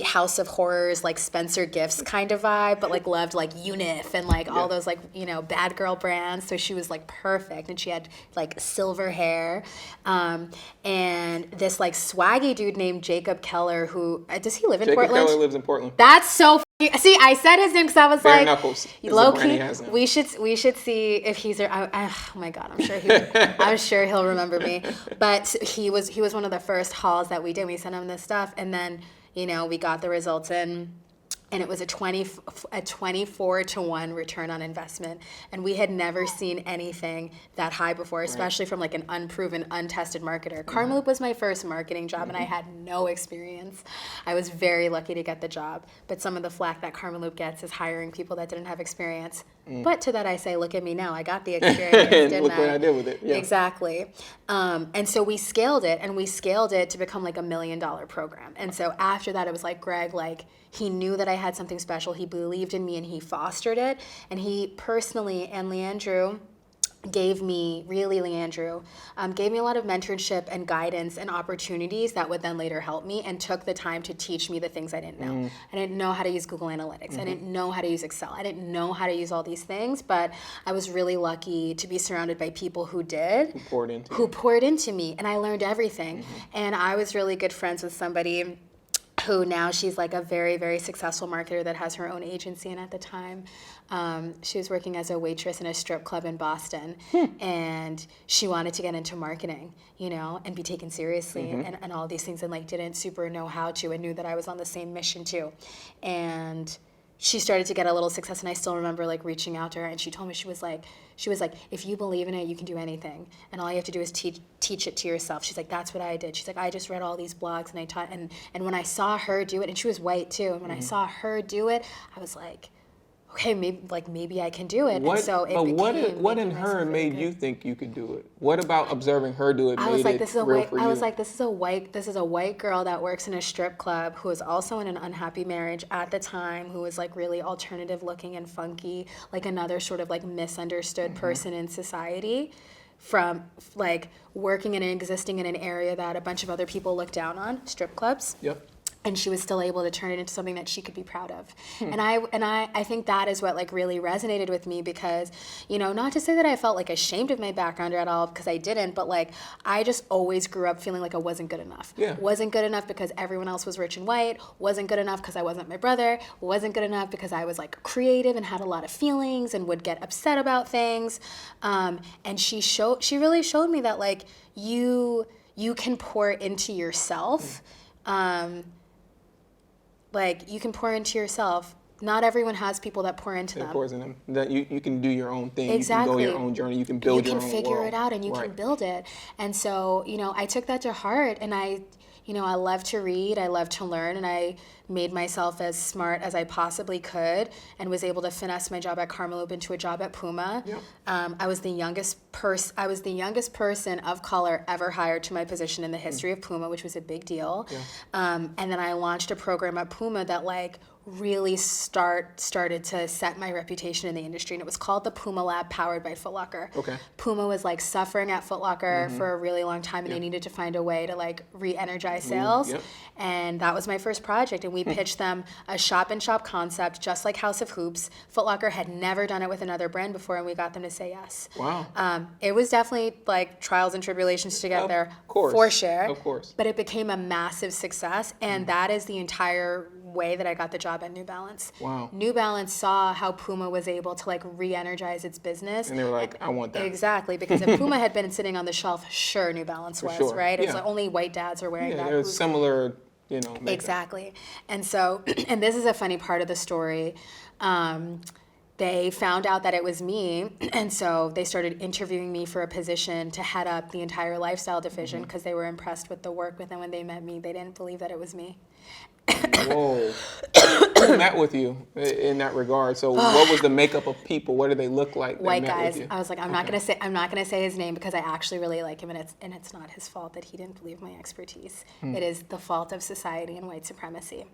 House of Horrors, like Spencer Gifts kind of vibe, but like loved like Unif and like all those like, you know, bad girl brands. So she was like perfect, and she had like silver hair. And this like swaggy dude named Jacob Keller, who does he live in Portland? Jacob Keller lives in Portland. That's so. See, I said his name because I was Bare like, Knuckles low key. We should see if he's. Oh my God, I'm sure he'll remember me. But he was one of the first hauls that we did. We sent him this stuff, and then we got the results in. And it was a 24-to-1 return on investment. And we had never seen anything that high before, especially from like an unproven, untested marketer. Karmaloop was my first marketing job, and I had no experience. I was very lucky to get the job. But some of the flack that Karmaloop gets is hiring people that didn't have experience. But to that I say, look at me now. I got the experience, didn't Look what I did with it. Yeah. Exactly. And so we scaled it, to become like $1 million program. And so after that, it was like Greg, like, he knew that I had something special. He believed in me, and he fostered it. And he personally, and Leandrew, gave me a lot of mentorship and guidance and opportunities that would then later help me, and took the time to teach me the things I didn't know. I didn't know how to use Google Analytics. I didn't know how to use Excel. I didn't know how to use all these things, but I was really lucky to be surrounded by people who did. Who poured into me, and I learned everything. And I was really good friends with somebody who now she's like a very, very successful marketer that has her own agency. And at the time, she was working as a waitress in a strip club in Boston. And she wanted to get into marketing, and be taken seriously and all these things, and like didn't super know how to, and knew that I was on the same mission too. And she started to get a little success, and I still remember like reaching out to her, and she told me, she was like, if you believe in it, you can do anything, and all you have to do is teach it to yourself. She's like, that's what I did. She's like, I just read all these blogs, and I taught, and when I saw her do it, and she was white too, and when I saw her do it, I was like, okay, maybe I can do it. What, and so it what in her made you think you could do it? What about observing her do it made it real for you? I was like, this is a white girl that works in a strip club, who is also in an unhappy marriage at the time, who was like really alternative looking and funky, like another sort of like misunderstood person in society, from like working and existing in an area that a bunch of other people look down on, strip clubs. Yep. And she was still able to turn it into something that she could be proud of. And I think that is what like really resonated with me, because, not to say that I felt like ashamed of my background at all, because I didn't, but like I just always grew up feeling like I wasn't good enough. Yeah. Wasn't good enough because everyone else was rich and white, wasn't good enough because I wasn't my brother, wasn't good enough because I was like creative and had a lot of feelings and would get upset about things. And she really showed me that like you can pour into yourself. Like, you can pour into yourself. Not everyone has people that pour into them. Pours in them. That you can do your own thing. Exactly. You can go your own journey. You can build your own world. You can figure it out, and you can build it. And so, I took that to heart, and I love to read, I love to learn, and I made myself as smart as I possibly could, and was able to finesse my job at Karmaloop into a job at Puma. Yep. I was the youngest person of color ever hired to my position in the history of Puma, which was a big deal. Yeah. And then I launched a program at Puma that like really started to set my reputation in the industry, and it was called the Puma Lab, powered by Foot Locker. Okay. Puma was like suffering at Foot Locker for a really long time, and they needed to find a way to like re-energize sales. Yep. And that was my first project, and we pitched them a shop-in-shop concept, just like House of Hoops. Foot Locker had never done it with another brand before, and we got them to say yes. Wow. It was definitely like trials and tribulations to get there, course. for sure. Of course. But it became a massive success, and that is the entire way that I got the job at New Balance. Wow. New Balance saw how Puma was able to like re-energize its business. And they were like, I want that. Exactly, because if Puma had been sitting on the shelf, sure, New Balance was, sure. right? It's Yeah. like only white dads are wearing that. There's similar, makeup. Exactly. And so, and this is a funny part of the story. They found out that it was me, and so they started interviewing me for a position to head up the entire lifestyle division because they were impressed with the work. But then when they met me, they didn't believe that it was me. Whoa. Who met with you in that regard? So what was the makeup of people? What did they look like? White guys. I was like, I'm not gonna say his name because I actually really like him, and it's not his fault that he didn't believe my expertise. It is the fault of society and white supremacy.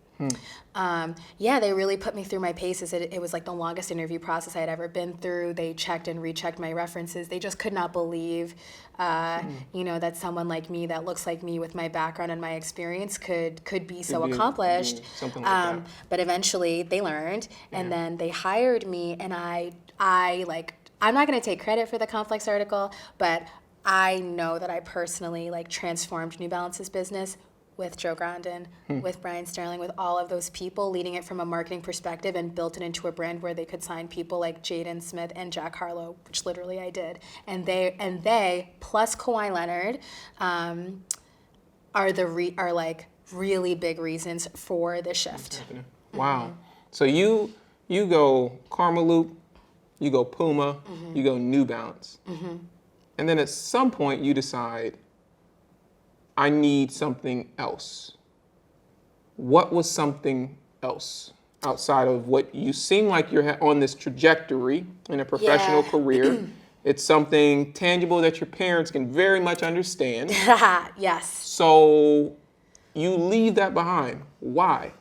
They really put me through my paces. It was like the longest interview process I had ever been through. They checked and rechecked my references. They just could not believe, that someone like me that looks like me with my background and my experience could be so accomplished. Something like that. But eventually they learned, and then they hired me, and I'm not going to take credit for the Complex article, but I know that I personally transformed New Balance's business with Joe Grandin, with Brian Sterling, with all of those people, leading it from a marketing perspective and built it into a brand where they could sign people like Jaden Smith and Jack Harlow, which literally I did. And they plus Kawhi Leonard are really big reasons for the shift. Wow. So you go Karmaloop, you go Puma, you go New Balance. And then at some point you decide, I need something else. What was something else outside of what you seem like you're on this trajectory in a professional career? It's something tangible that your parents can very much understand. Yes. So you leave that behind. Why?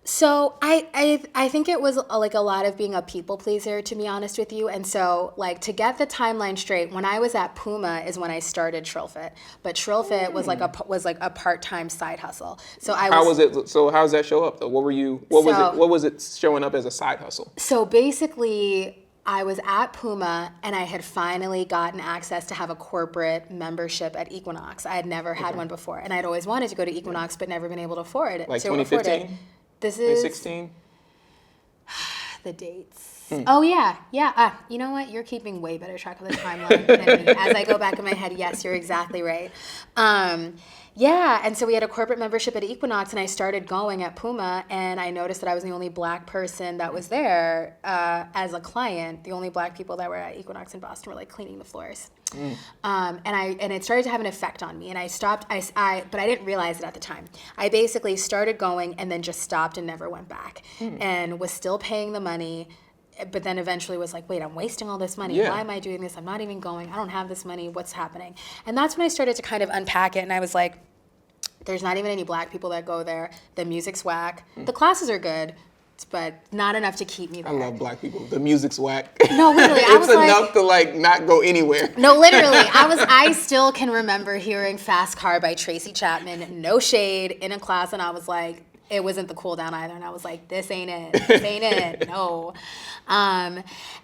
So I think it was a lot of being a people pleaser, to be honest with you. And so to get the timeline straight, when I was at Puma is when I started TrillFit. But TrillFit was a part-time side hustle. So how was it? So how does that show up though? What was it showing up as a side hustle? So basically, I was at Puma and I had finally gotten access to have a corporate membership at Equinox. I had never had one before, and I'd always wanted to go to Equinox but never been able to afford it. Like 2015? This is 2016? The dates. Oh, yeah. You know what? You're keeping way better track of the timeline than me. As I go back in my head, yes, you're exactly right. And so we had a corporate membership at Equinox, and I started going at Puma, and I noticed that I was the only black person that was there as a client. The only black people that were at Equinox in Boston were cleaning the floors. And it started to have an effect on me, and I stopped. But I didn't realize it at the time. I basically started going and then just stopped and never went back, and was still paying the money. But then eventually was like, wait, I'm wasting all this money. Why am I doing this? I'm not even going. I don't have this money. What's happening? And that's when I started to kind of unpack it, and I was like, there's not even any black people that go there. The music's whack. The classes are good, but not enough to keep me there. I love black people. The music's whack. No, literally. It's enough to not go anywhere. No, literally. I still can remember hearing Fast Car by Tracy Chapman, no shade, in a class, and I was like, it wasn't the cool down either. And I was like, this ain't it. This ain't it. No.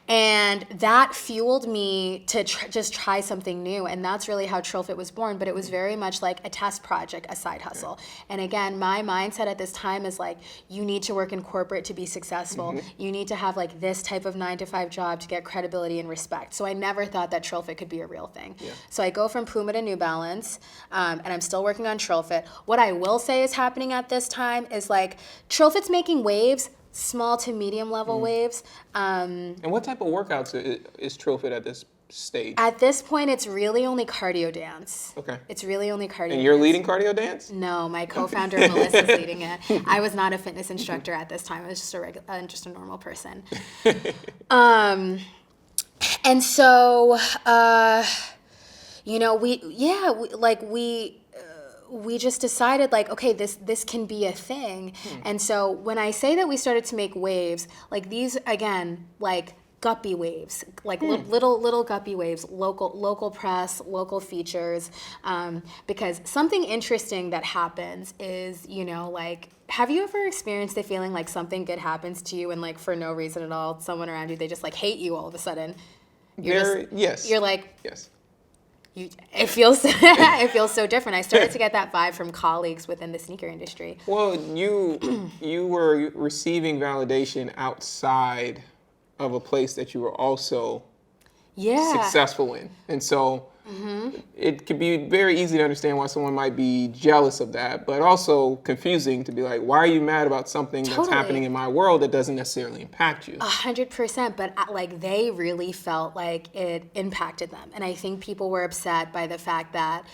And that fueled me to just try something new. And that's really how TrillFit was born. But it was very much like a test project, a side hustle. And again, my mindset at this time is you need to work in corporate to be successful. You need to have this type of 9-to-5 job to get credibility and respect. So I never thought that TrillFit could be a real thing. So I go from Puma to New Balance, and I'm still working on TrillFit. What I will say is happening at this time is TrillFit's making waves, small to medium level waves. And what type of workouts is TrillFit at this stage? At this point, it's really only cardio dance. Okay. It's really only cardio dance. And you're leading cardio dance? No, my co-founder Melissa's leading it. I was not a fitness instructor at this time. I was just a normal person. And so, we just decided okay, this can be a thing. And so when I say that we started to make waves, these again, guppy waves, little guppy waves, local press, local features, because something interesting that happens is, have you ever experienced the feeling something good happens to you and for no reason at all, someone around you, they just hate you all of a sudden? Yes. You're like, yes. It feels it feels so different. I started to get that vibe from colleagues within the sneaker industry. Well, you were receiving validation outside of a place that you were also successful in, and so it could be very easy to understand why someone might be jealous of that, but also confusing to be like, why are you mad about something that's happening in my world that doesn't necessarily impact you? 100%, but like they really felt like it impacted them, and I think people were upset by the fact that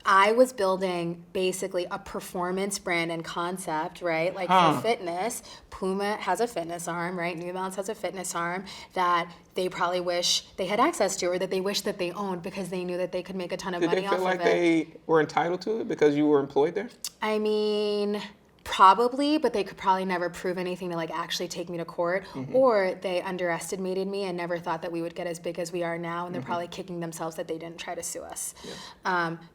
I was building basically a performance brand and concept, right? Like for fitness, Puma has a fitness arm, right? New Balance has a fitness arm that they probably wish they had access to, or that they wish that they owned because they knew that they could make a ton of money off of it. Did they feel like they were entitled to it because you were employed there? I mean, probably, but they could probably never prove anything to like actually take me to court, or they underestimated me and never thought that we would get as big as we are now, and they're probably kicking themselves that they didn't try to sue us.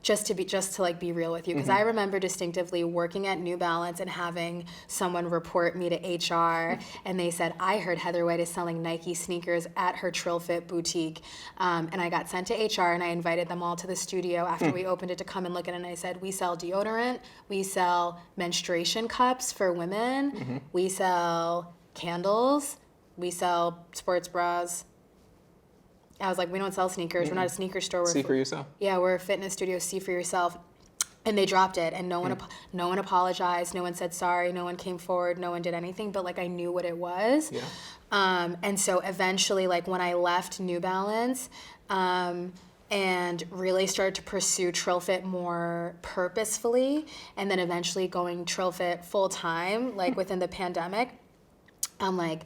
Just to like be real with you, because I remember distinctively working at New Balance and having someone report me to HR, and they said, I heard Heather White is selling Nike sneakers at her TrillFit boutique, and I got sent to HR, and I invited them all to the studio after we opened it to come and look at it, and I said, we sell deodorant, we sell menstruation cups for women, we sell candles, we sell sports bras. I was like, we don't sell sneakers. We're not a sneaker store. See for yourself. Yeah, we're a fitness studio. See for yourself. And they dropped it, and no one apologized. No one said sorry. No one came forward. No one did anything. But like I knew what it was. Yeah. And so eventually, like when I left New Balance, and really started to pursue TrillFit more purposefully, and then eventually going TrillFit full time, like within the pandemic, I'm like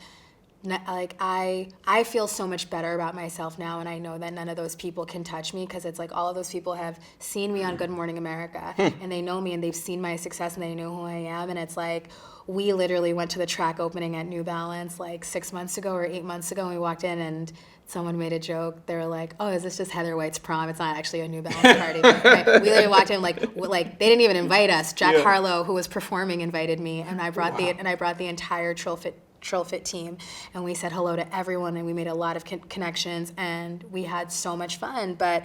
I feel so much better about myself now, and I know that none of those people can touch me, because it's like all of those people have seen me on Good Morning America, and they know me, and they've seen my success, and they know who I am, and it's like we literally went to the track opening at New Balance like 6 months ago or 8 months ago, and we walked in and someone made a joke. They were like, "Oh, is this just Heather White's prom? It's not actually a New Balance party." Right? We literally walked in like they didn't even invite us. Jack Harlow, who was performing, invited me, and I brought the entire TrillFit team, and we said hello to everyone, and we made a lot of connections, and we had so much fun. But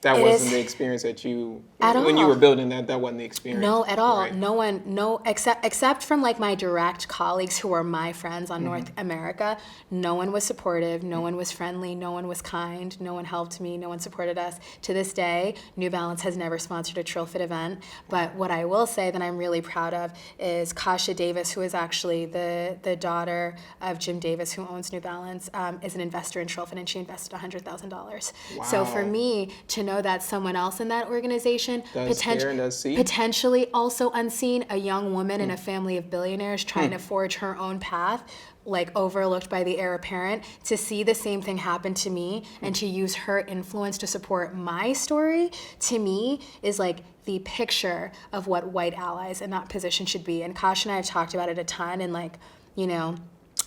that wasn't the experience that you when you were building that wasn't the experience. No, at all. Right? No, except from like my direct colleagues who were my friends on North America, no one was supportive, no one was friendly, no one was kind, no one helped me, no one supported us. To this day, New Balance has never sponsored a TrillFit event, but what I will say that I'm really proud of is Kasha Davis, who is actually the daughter of Jim Davis, who owns New Balance, is an investor in TrillFit, and she invested $100,000. Wow. So for me to know that someone else in that organization potentially also unseen, a young woman in a family of billionaires trying to forge her own path, like overlooked by the heir apparent, to see the same thing happen to me and to use her influence to support my story, to me is like the picture of what white allies in that position should be. And Kash and I have talked about it a ton, and like,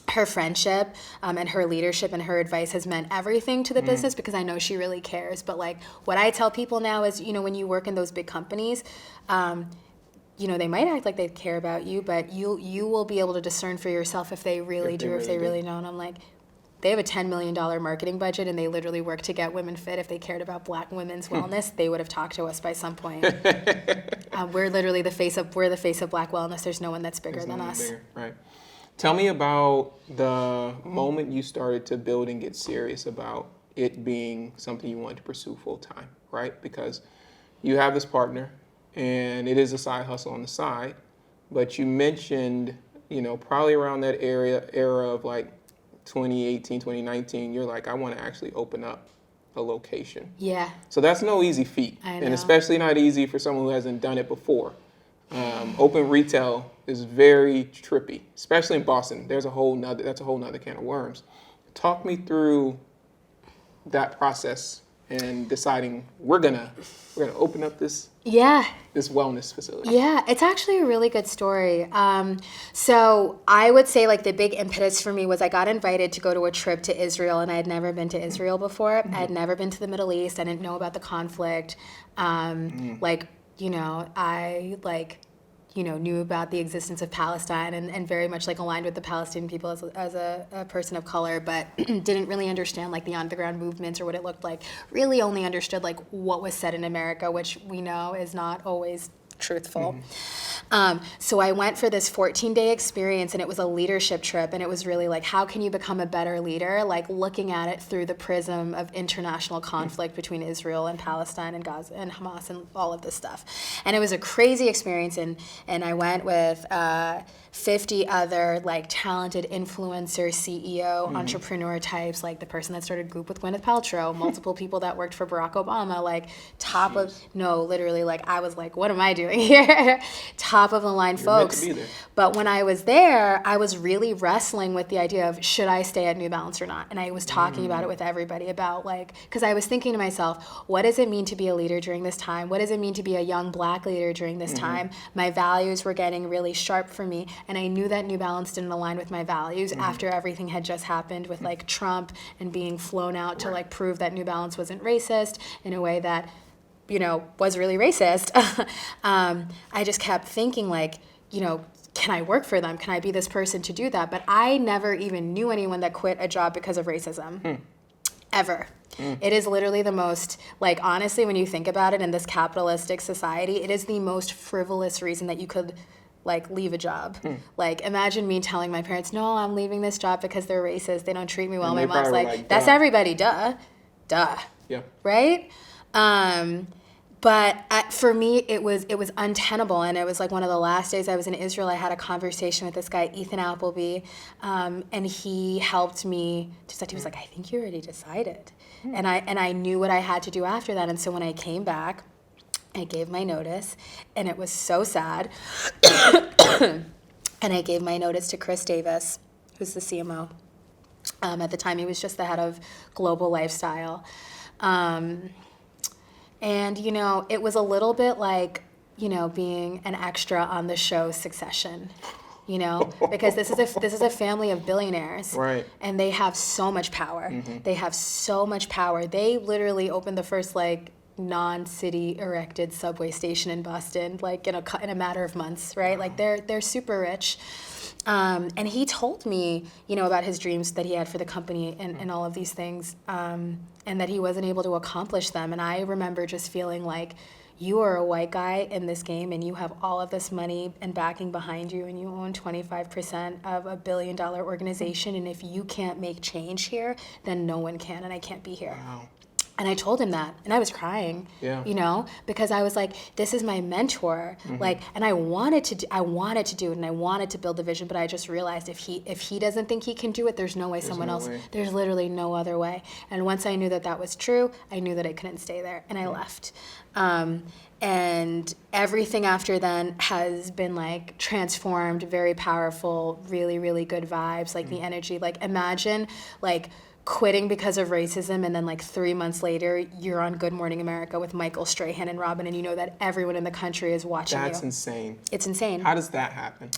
her friendship and her leadership and her advice has meant everything to the business, because I know she really cares. But like what I tell people now is, when you work in those big companies, they might act like they care about you, but you will be able to discern for yourself if they really do, if they really don't. I'm like, they have a $10 million marketing budget, and they literally work to get women fit. If they cared about Black women's wellness, they would have talked to us by some point. We're literally the face of Black wellness. There's no one that's bigger than us. Bigger, right. Tell me about the moment you started to build and get serious about it being something you wanted to pursue full time, right? Because you have this partner, and it is a side hustle on the side, but you mentioned, probably around that era of like 2018, 2019, you're like, I want to actually open up a location. Yeah. So that's no easy feat, and especially not easy for someone who hasn't done it before. Open retail is very trippy, especially in Boston. That's a whole nother can of worms. Talk me through that process and deciding we're gonna open up this wellness facility. Yeah, it's actually a really good story. So I would say like the big impetus for me was I got invited to go to a trip to Israel, and I had never been to Israel before. I had never been to the Middle East. I didn't know about the conflict. knew about the existence of Palestine and very much like aligned with the Palestinian people as a person of color, but didn't really understand like the underground movements or what it looked like. Really only understood like what was said in America, which we know is not always truthful. So I went for this 14-day experience, and it was a leadership trip, and it was really like, how can you become a better leader? Like looking at it through the prism of international conflict between Israel and Palestine and Gaza and Hamas and all of this stuff. And it was a crazy experience, and I went with 50 other like talented influencer, CEO, entrepreneur types, like the person that started Goop with Gwyneth Paltrow, multiple people that worked for Barack Obama, like literally, like I was like, what am I doing here? Top of the line folks. Meant to be there. But when I was there, I was really wrestling with the idea of should I stay at New Balance or not? And I was talking about it with everybody about like, because I was thinking to myself, what does it mean to be a leader during this time? What does it mean to be a young Black leader during this time? My values were getting really sharp for me, and I knew that New Balance didn't align with my values after everything had just happened with like Trump and being flown out to like prove that New Balance wasn't racist in a way that was really racist. I just kept thinking like, can I work for them? Can I be this person to do that? But I never even knew anyone that quit a job because of racism. Ever. It is literally the most, like, honestly, when you think about it in this capitalistic society, it is the most frivolous reason that you could like leave a job. Like imagine me telling my parents, no, I'm leaving this job because they're racist. They don't treat me well. My mom's like, that's everybody. Duh. Yeah. Right? But for me, it was untenable, and it was like one of the last days I was in Israel. I had a conversation with this guy, Ethan Appleby, and he helped me. He was like, I think you already decided, and I knew what I had to do after that. And so when I came back, I gave my notice, and it was so sad. And I gave my notice to Chris Davis, who's the CMO. At the time, he was just the head of global lifestyle. And, it was a little bit like, being an extra on the show Succession, because this is a family of billionaires. Right. And they have so much power. They have so much power. They literally opened the first, non-city erected subway station in Boston, in a matter of months, right? Wow. Like, they're super rich. And he told me, about his dreams that he had for the company and all of these things, and that he wasn't able to accomplish them. And I remember just feeling like, you are a white guy in this game and you have all of this money and backing behind you and you own 25% of a $1 billion organization, and if you can't make change here, then no one can, and I can't be here. Wow. And I told him that, and I was crying, because I was like, this is my mentor, and I wanted to do it, and I wanted to build the vision, but I just realized if he doesn't think he can do it, there's no way there's literally no other way. And once I knew that was true, I knew that I couldn't stay there, and I left. And everything after then has been transformed, very powerful, really, really good vibes, the energy, imagine quitting because of racism, and then 3 months later you're on Good Morning America with Michael Strahan and Robin, and you know that everyone in the country is watching you. That's insane. It's insane. How does that happen?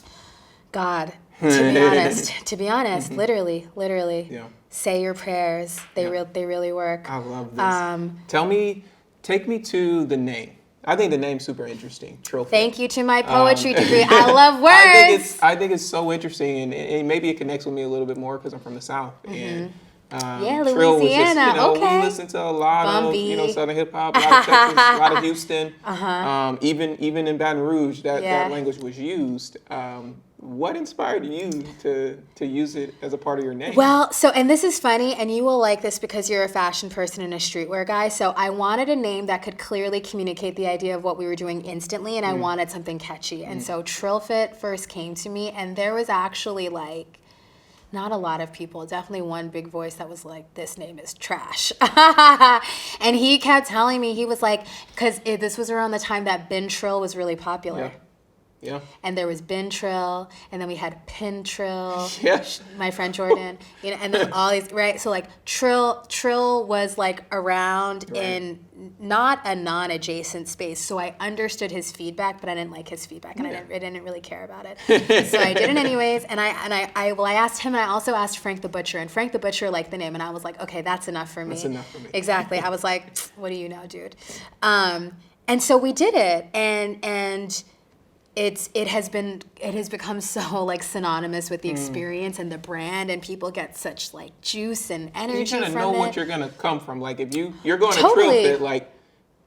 God, to be honest, literally, yeah. Say your prayers. They really work. I love this. Take me to the name. I think the name's super interesting, TrillFit. Thank you to my poetry degree. I love words. I think it's so interesting, and maybe it connects with me a little bit more because I'm from the South. And Trill Louisiana. Was just, okay. We listen to a lot Bumpy. of Southern hip hop, a lot of Texas, a lot of Houston. Even in Baton Rouge, that language was used. What inspired you to use it as a part of your name? Well, and this is funny, and you will like this because you're a fashion person and a streetwear guy. So I wanted a name that could clearly communicate the idea of what we were doing instantly, and I wanted something catchy. And so TrillFit first came to me, and there was actually not a lot of people, definitely one big voice that was like, this name is trash. And he kept telling me, he was like, because this was around the time that Bin Trill was really popular. Yeah. And there was Bin Trill, and then we had Pin Trill, Yes. my friend Jordan, and then all these, right? So Trill was around in not a non-adjacent space. So I understood his feedback, but I didn't like his feedback, and I didn't really care about it. So I did it anyways, and I asked him, and I also asked Frank the Butcher, and Frank the Butcher liked the name, and I was like, okay, that's enough for me. That's enough for me. Exactly. I was like, what do you know, dude? And so we did it, and it has become so like synonymous with the experience and the brand, and people get such like juice and energy from it. You kind of know what you're gonna come from. Like if you're going to Totally. TrillFit, like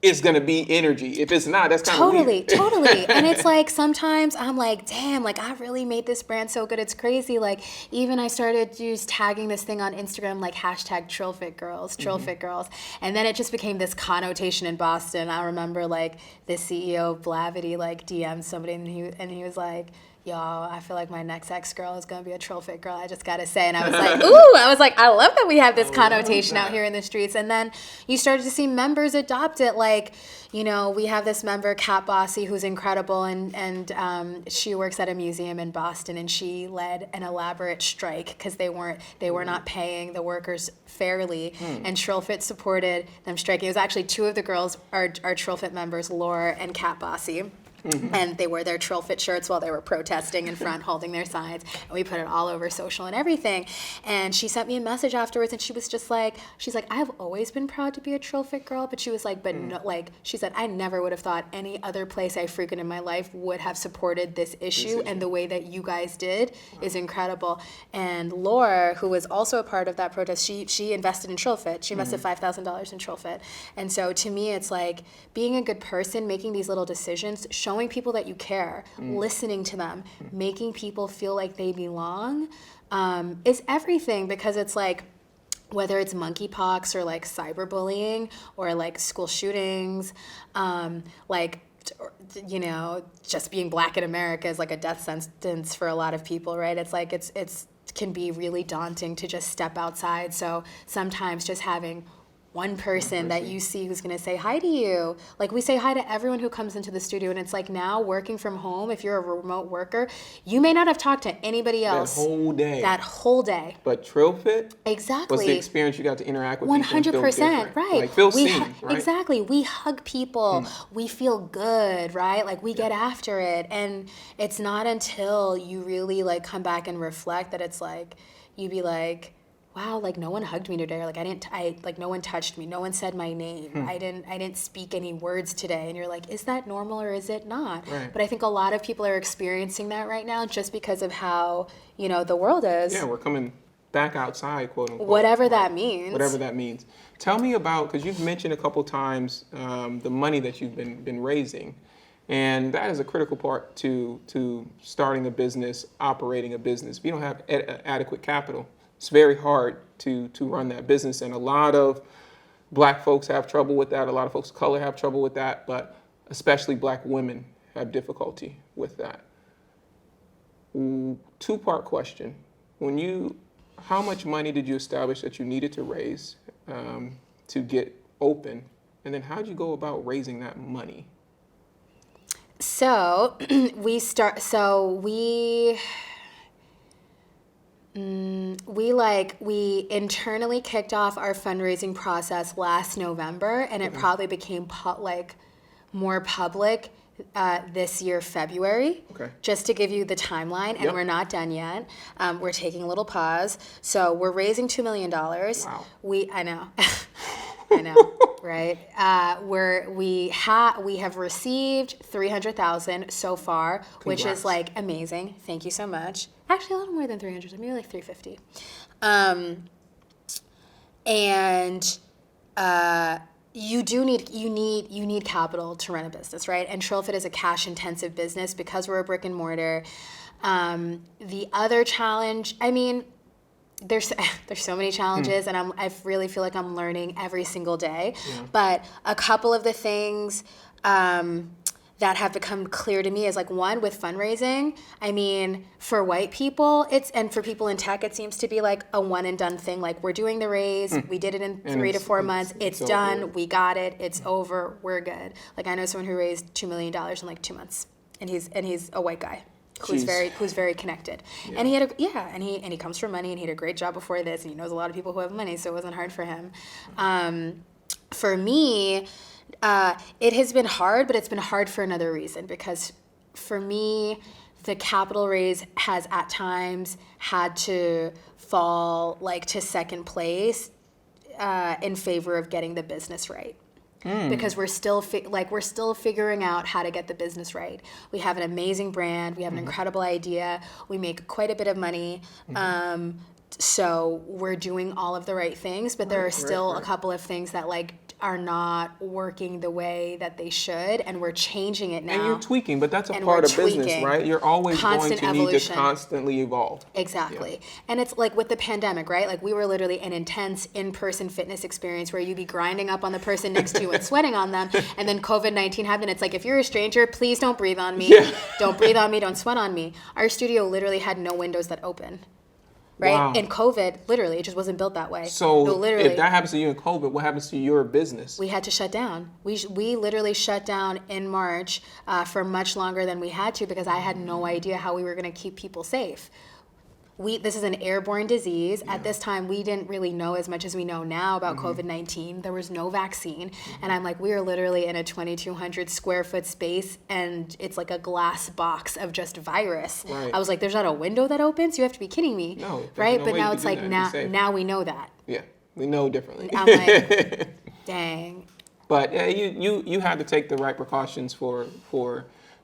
it's gonna be energy. If it's not, that's kind of weird. Totally. And it's like sometimes I'm like, damn, like I really made this brand so good. It's crazy. Like even I started just tagging this thing on Instagram, like hashtag TrillFit girls, TrillFit girls. And then it just became this connotation in Boston. I remember like the CEO of Blavity like DM'd somebody and he was like, yo, I feel like my next ex-girl is going to be a TrillFit girl, I just got to say. And I was like, ooh, I love that we have this connotation out here in the streets. And then you started to see members adopt it. Like, you know, we have this member, Kat Bossy, who's incredible. And she works at a museum in Boston, and she led an elaborate strike because they were not paying the workers fairly. And TrillFit supported them striking. It was actually two of the girls are TrillFit members, Laura and Kat Bossy. And they wore their TrillFit shirts while they were protesting in front, holding their signs. And we put it all over social and everything. And she sent me a message afterwards, and she was just like, I've always been proud to be a TrillFit girl. But she was like, no, like, she said, I never would have thought any other place I frequent in my life would have supported this issue. And the way that you guys did is incredible. And Laura, who was also a part of that protest, she invested in TrillFit. She invested $5,000 in TrillFit. And so to me, it's like being a good person, making these little decisions, showing people that you care, listening to them, making people feel like they belong, is everything. Because it's like, whether it's monkeypox or like cyberbullying or like school shootings, like, you know, just being black in America is like a death sentence for a lot of people, right? It's like it's can be really daunting to just step outside. So sometimes just having one person that you see who's going to say hi to you. Like we say hi to everyone who comes into the studio, and it's like now working from home, if you're a remote worker, you may not have talked to anybody else that whole day. But TrillFit, exactly, was the experience you got to interact with 100%, right? Like feel seen, right? Exactly. We hug people. We feel good, right? Like we get after it, and it's not until you really like come back and reflect that it's like you be like, wow, like no one hugged me today, or like no one touched me, no one said my name, I didn't speak any words today, and you're like, is that normal or is it not? Right. But I think a lot of people are experiencing that right now just because of how, you know, the world is. Yeah, we're coming back outside, quote unquote. Whatever that means. Whatever that means. Tell me about, because you've mentioned a couple times the money that you've been raising, and that is a critical part to starting a business, operating a business. If you don't have adequate capital, it's very hard to run that business, and a lot of black folks have trouble with that. A lot of folks of color have trouble with that, but especially black women have difficulty with that. Two-part question. How much money did you establish that you needed to raise to get open, and then how'd you go about raising that money? So we internally kicked off our fundraising process last November, and it probably became more public this year, February. Okay. Just to give you the timeline, and we're not done yet. We're taking a little pause. So we're raising $2 million. Wow. I know. I know, right? We have received $300,000 so far, which is like amazing. Thank you so much. Actually, a little more than 300, maybe like 350. You need capital to run a business, right? And TrillFit is a cash-intensive business because we're a brick and mortar. The other challenge, I mean, there's so many challenges, and I really feel like I'm learning every single day. Yeah. But a couple of the things that have become clear to me is like, one, with fundraising, I mean, for white people, and for people in tech, it seems to be like a one and done thing. Like, we're doing the raise, we did it in 3 to 4 months, it's done, over. We got it, it's over, we're good. Like, I know someone who raised $2 million in like 2 months, and he's a white guy who's very connected. Yeah. And he comes from money, and he had a great job before this, and he knows a lot of people who have money, so it wasn't hard for him. For me, it has been hard, but it's been hard for another reason, because for me, the capital raise has at times had to fall like to second place in favor of getting the business right. because we're still we're still figuring out how to get the business right. We have an amazing brand. We have an incredible idea. We make quite a bit of money. So we're doing all of the right things, but there are still a couple of things that like are not working the way that they should, and we're changing it now. And you're tweaking, but that's a part of business, right? You're always Constant going to evolution. need to constantly evolve. Exactly. Yeah. And it's like with the pandemic, right? Like we were literally an intense in-person fitness experience where you'd be grinding up on the person next to you and sweating on them. And then COVID-19 happened. It's like, if you're a stranger, please don't breathe on me. Yeah. Don't breathe on me. Don't sweat on me. Our studio literally had no windows that open. Right? Wow. In COVID, literally, it just wasn't built that way. So no, literally, if that happens to you in COVID, what happens to your business? we had to shut down. We literally shut down in March for much longer than we had to because I had no idea how we were going to keep people safe. This is an airborne disease. At this time, we didn't really know as much as we know now about COVID-19. There was no vaccine. And I'm like, we are literally in a 2,200 square foot space, and it's like a glass box of just virus. Right. I was like, there's not a window that opens? You have to be kidding me. No, there's right? no But way now you it's could like, do that and be safe. now we know that. Yeah, we know differently. I'm like, dang. But yeah, you have to take the right precautions for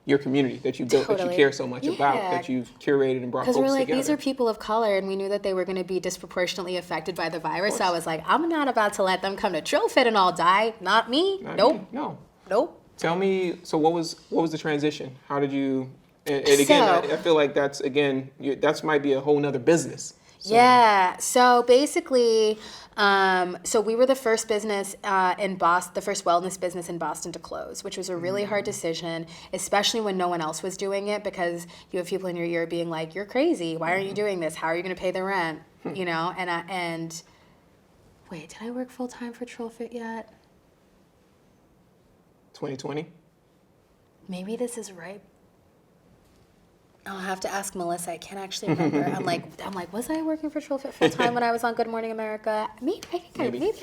your community that you built, that you Totally. care so much about, Yeah. that you've curated and brought folks Because we're like, together. these are people of color, and we knew that they were going to be disproportionately affected by the virus. So I was like, I'm not about to let them come to TrillFit and all die. Not me. Not Nope. me. No. Nope. Tell me, so what was the transition? How did you, and again, So- I feel like that's, again, that's might be a whole nother business. So, Yeah. So basically, so we were the first business in Boston, the first wellness business in Boston to close, which was a really hard decision, especially when no one else was doing it, because you have people in your ear being like, "You're crazy. Why aren't you doing this? How are you going to pay the rent?" You know. And wait, did I work full time for TrillFit yet? 2020? Maybe this is right. I'll have to ask Melissa. I can't actually remember. I'm like, was I working for TrillFit full time when I was on Good Morning America? Maybe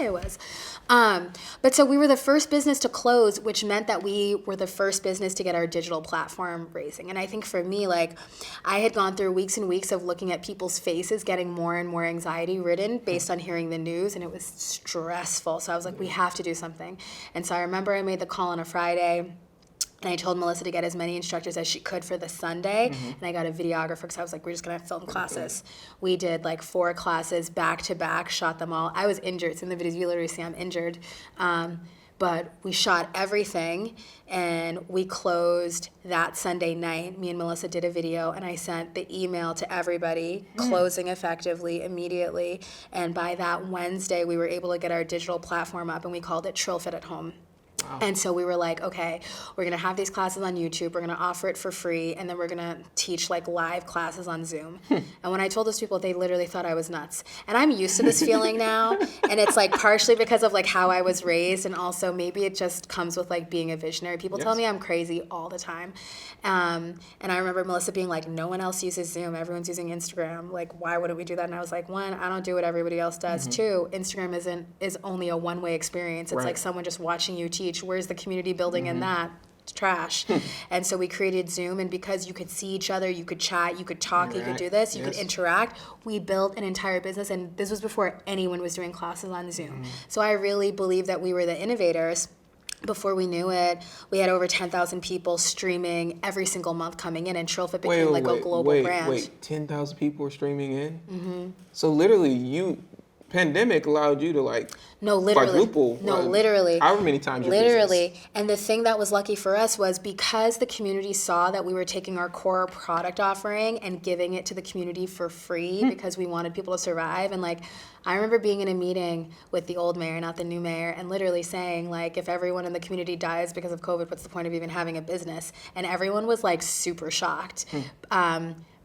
I was. But so we were the first business to close, which meant that we were the first business to get our digital platform raising. And I think for me, like, I had gone through weeks and weeks of looking at people's faces getting more and more anxiety ridden based on hearing the news, and it was stressful. So I was like, we have to do something. And so I remember I made the call on a Friday. And I told Melissa to get as many instructors as she could for the Sunday. And I got a videographer because I was like, we're just going to film classes. We did like 4 classes back to back, shot them all. I was injured. So in the videos, you literally see I'm injured. But we shot everything, and we closed that Sunday night. Me and Melissa did a video, and I sent the email to everybody, closing effectively, immediately. And by that Wednesday, we were able to get our digital platform up, and we called it TrillFit at Home. Wow. And so we were like, okay, we're going to have these classes on YouTube. We're going to offer it for free. And then we're going to teach like live classes on Zoom. And when I told those people, they literally thought I was nuts. And I'm used to this feeling now. And it's like partially because of like how I was raised. And also maybe it just comes with like being a visionary. People tell me I'm crazy all the time. And I remember Melissa being like, no one else uses Zoom. Everyone's using Instagram. Like, why wouldn't we do that? And I was like, 1, I don't do what everybody else does. 2, Instagram is only a one-way experience. It's like someone just watching you teach. Where's the community building in that? It's trash. And so we created Zoom, and because you could see each other, you could chat, you could talk, you could do this, you could interact, we built an entire business, and this was before anyone was doing classes on Zoom. So I really believe that we were the innovators. Before we knew it, we had over 10,000 people streaming every single month coming in, and TrillFit became a global brand. Wait, 10,000 people were streaming in? So literally pandemic allowed you to like quadruple. Literally. However many times your Literally. business. And the thing that was lucky for us was because the community saw that we were taking our core product offering and giving it to the community for free because we wanted people to survive. And like, I remember being in a meeting with the old mayor, not the new mayor, and literally saying like, if everyone in the community dies because of COVID, what's the point of even having a business? And everyone was like super shocked.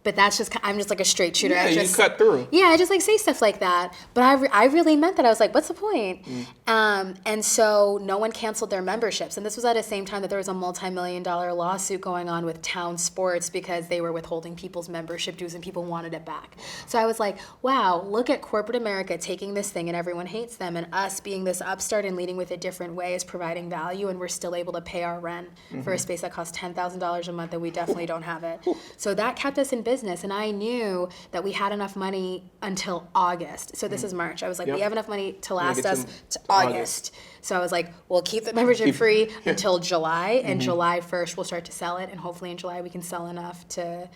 But that's just, I'm just like a straight shooter. Yeah, you cut through. Yeah, I just like say stuff like that. But I really meant that. I was like, what's the point? And so no one canceled their memberships. And this was at the same time that there was a multi-million-dollar lawsuit going on with Town Sports because they were withholding people's membership dues and people wanted it back. So I was like, wow, look at corporate America taking this thing and everyone hates them, and us being this upstart and leading with a different way is providing value, and we're still able to pay our rent for a space that costs $10,000 a month, and we definitely don't have it. So that kept us in business. business. And I knew that we had enough money until August. So this is March. I was like, we have enough money to last us to August. So I was like, we'll keep the membership free until July, and July 1st we'll start to sell it, and hopefully in July we can sell enough to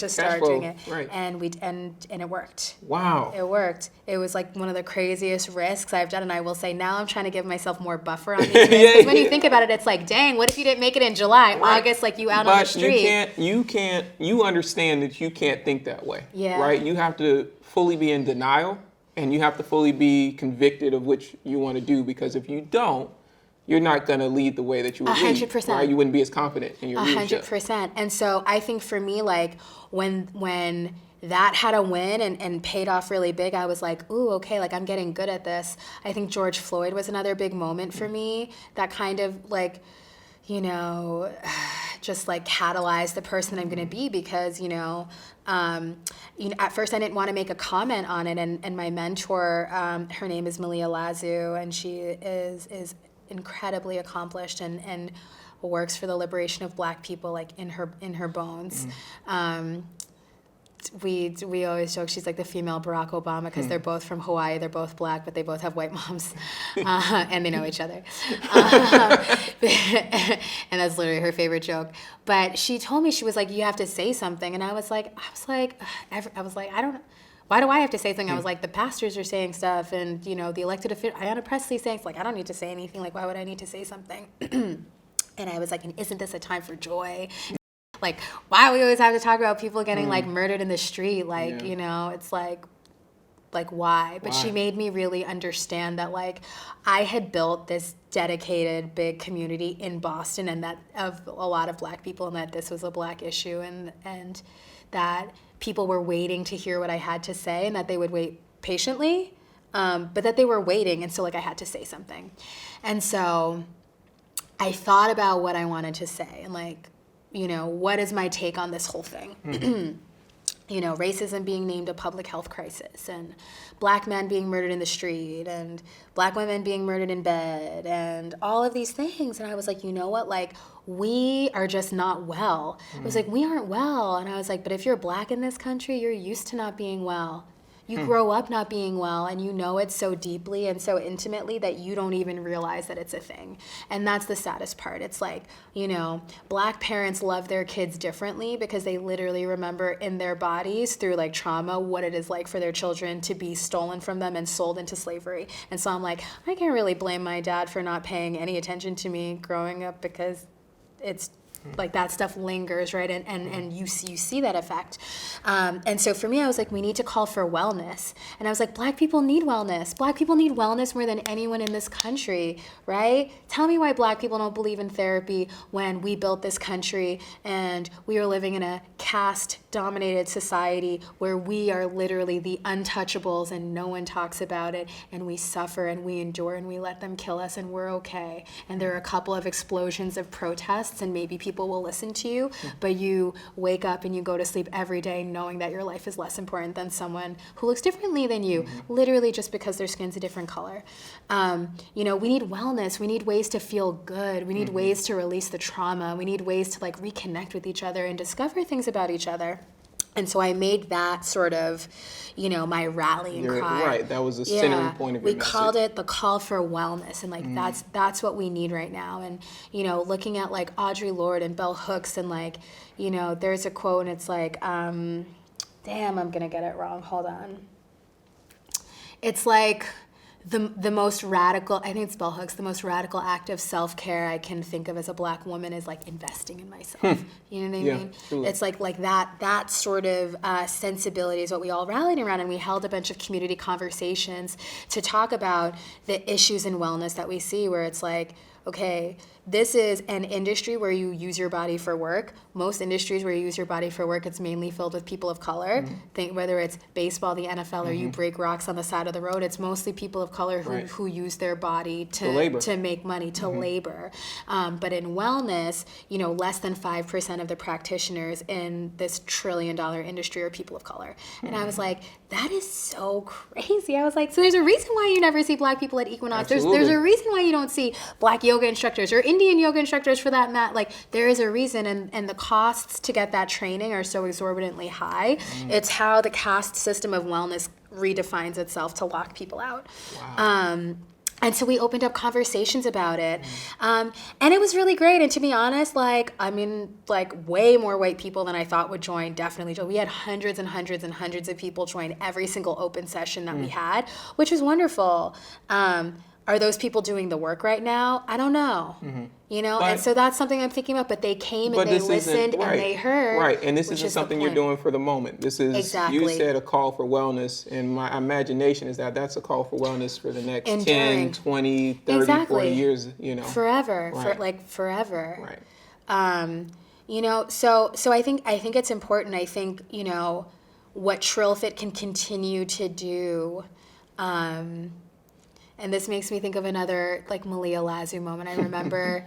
start doing it. Right. And it worked. Wow. It worked. It was like one of the craziest risks I've done, and I will say now I'm trying to give myself more buffer on these risks. Because when you think about it, it's like, dang, what if you didn't make it in July, August, like you out on the street? You understand that you can't think that way. Yeah. Right? You have to fully be in denial, and you have to fully be convicted of which you want to do, because if you don't, you're not going to lead the way that you would 100%. lead. Right? You wouldn't be as confident in your leadership. 100%. And so I think for me, like when that had a win and paid off really big, I was like, ooh, okay, like I'm getting good at this. I think George Floyd was another big moment for me that kind of like, just like catalyzed the person I'm going to be, because, at first I didn't want to make a comment on it. And my mentor, her name is Malia Lazu, and she is incredibly accomplished and works for the liberation of Black people, like in her bones. We always joke she's like the female Barack Obama, because they're both from Hawaii, they're both Black, but they both have white moms, and they know each other. And that's literally her favorite joke. But she told me, she was like, you have to say something. And I was like, I don't. Why do I have to say something? I was like, the pastors are saying stuff, and the elected official, Ayanna Pressley saying, like, I don't need to say anything. Like, why would I need to say something? And I was like, and isn't this a time for joy? Like, why we always have to talk about people getting like murdered in the street? Like, it's like why? But she made me really understand that like I had built this dedicated big community in Boston, and that of a lot of Black people, and that this was a Black issue, and that people were waiting to hear what I had to say, and that they would wait patiently, but that they were waiting, and so like I had to say something. And so I thought about what I wanted to say, and like, what is my take on this whole thing? Racism being named a public health crisis, and Black men being murdered in the street, and Black women being murdered in bed, and all of these things. And I was like, you know what? Like, we are just not well. I was like, we aren't well. And I was like, but if you're Black in this country, you're used to not being well. You grow up not being well, and you know it so deeply and so intimately that you don't even realize that it's a thing. And that's the saddest part. It's like, Black parents love their kids differently because they literally remember in their bodies through like trauma what it is like for their children to be stolen from them and sold into slavery. And so I'm like, I can't really blame my dad for not paying any attention to me growing up, because it's like that stuff lingers, right? And you see that effect. And so for me, I was like, we need to call for wellness. And I was like, Black people need wellness. Black people need wellness more than anyone in this country, right? Tell me why Black people don't believe in therapy when we built this country and we are living in a caste-dominated society where we are literally the untouchables and no one talks about it, and we suffer and we endure and we let them kill us and we're okay. And there are a couple of explosions of protests and maybe people will listen to you, but you wake up and you go to sleep every day knowing that your life is less important than someone who looks differently than you, literally just because their skin's a different color. We need wellness. We need ways to feel good. We need ways to release the trauma. We need ways to like reconnect with each other and discover things about each other. And so I made that sort of, my rallying cry. Right, that was the centering point of your message. We called it the call for wellness, and like that's what we need right now. And looking at like Audre Lorde and Bell Hooks, and like there's a quote, and it's like, damn, I'm gonna get it wrong. Hold on. It's like the most radical, I think it's Bell Hooks, the most radical act of self-care I can think of as a Black woman is like investing in myself. You know what I mean? Truly. It's like that sort of sensibility is what we all rallied around, and we held a bunch of community conversations to talk about the issues in wellness that we see, where it's like, okay, this is an industry where you use your body for work. Most industries where you use your body for work, it's mainly filled with people of color. Think whether it's baseball, the NFL, or you break rocks on the side of the road, it's mostly people of color who use their body to make money, to labor. But in wellness, less than 5% of the practitioners in this $1 trillion industry are people of color. And I was like, that is so crazy. I was like, so there's a reason why you never see Black people at Equinox. There's a reason why you don't see Black yoga yoga instructors or Indian yoga instructors for that matter. Like there is a reason, and the costs to get that training are so exorbitantly high. It's how the caste system of wellness redefines itself to lock people out. Wow. And so we opened up conversations about it. And it was really great. And to be honest, like way more white people than I thought would join definitely joined. We had hundreds and hundreds and hundreds of people join every single open session that we had, which was wonderful. Are those people doing the work right now? I don't know. You know, and so that's something I'm thinking about. But they came and they listened and they heard. Right, and this isn't something you're doing for the moment. This is, you said, a call for wellness. And my imagination is that that's a call for wellness for the next 10, 20, 30, 40 years, you know. Forever, forever. Right. You know, so I think it's important. I think, you know, what TrillFit can continue to do, and this makes me think of another like Malia Lazu moment. I remember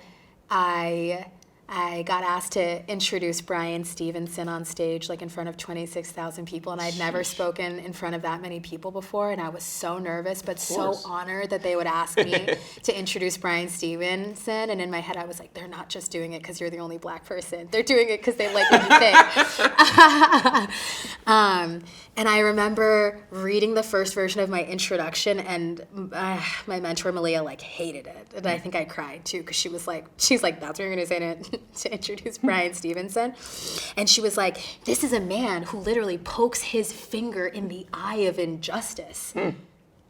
I got asked to introduce Bryan Stevenson on stage, like in front of 26,000 people, and I'd never spoken in front of that many people before, and I was so nervous, but so honored that they would ask me to introduce Bryan Stevenson. And in my head, I was like, they're not just doing it because you're the only black person. They're doing it because they like what you think. And I remember reading the first version of my introduction, and my mentor Malia like hated it, and I think I cried too because she's like, that's what you're gonna say to introduce Bryan Stevenson, and she was like, this is a man who literally pokes his finger in the eye of injustice.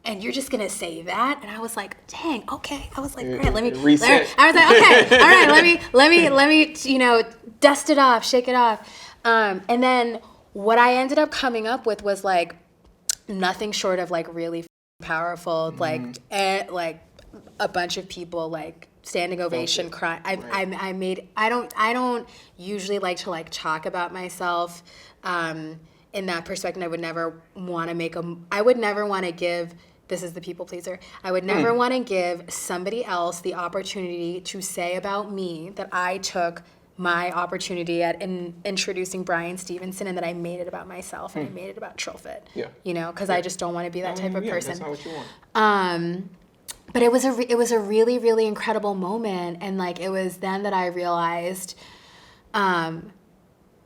And you're just gonna say that? And I was like, dang, okay. I was like, all right, let me reset. I was like, okay, all right, let me, you know, dust it off, shake it off, and then. What I ended up coming up with was like nothing short of like really powerful, like a bunch of people like standing ovation, crying. I don't usually like to like talk about myself in that perspective. I would never want to give. This is the people pleaser. I would never want to give somebody else the opportunity to say about me that I took my opportunity in introducing Bryan Stevenson and that I made it about myself and I made it about TrillFit. Yeah. You know, because I just don't want to be that type of person. That's not what you want. But it was a really, really incredible moment, and like it was then that I realized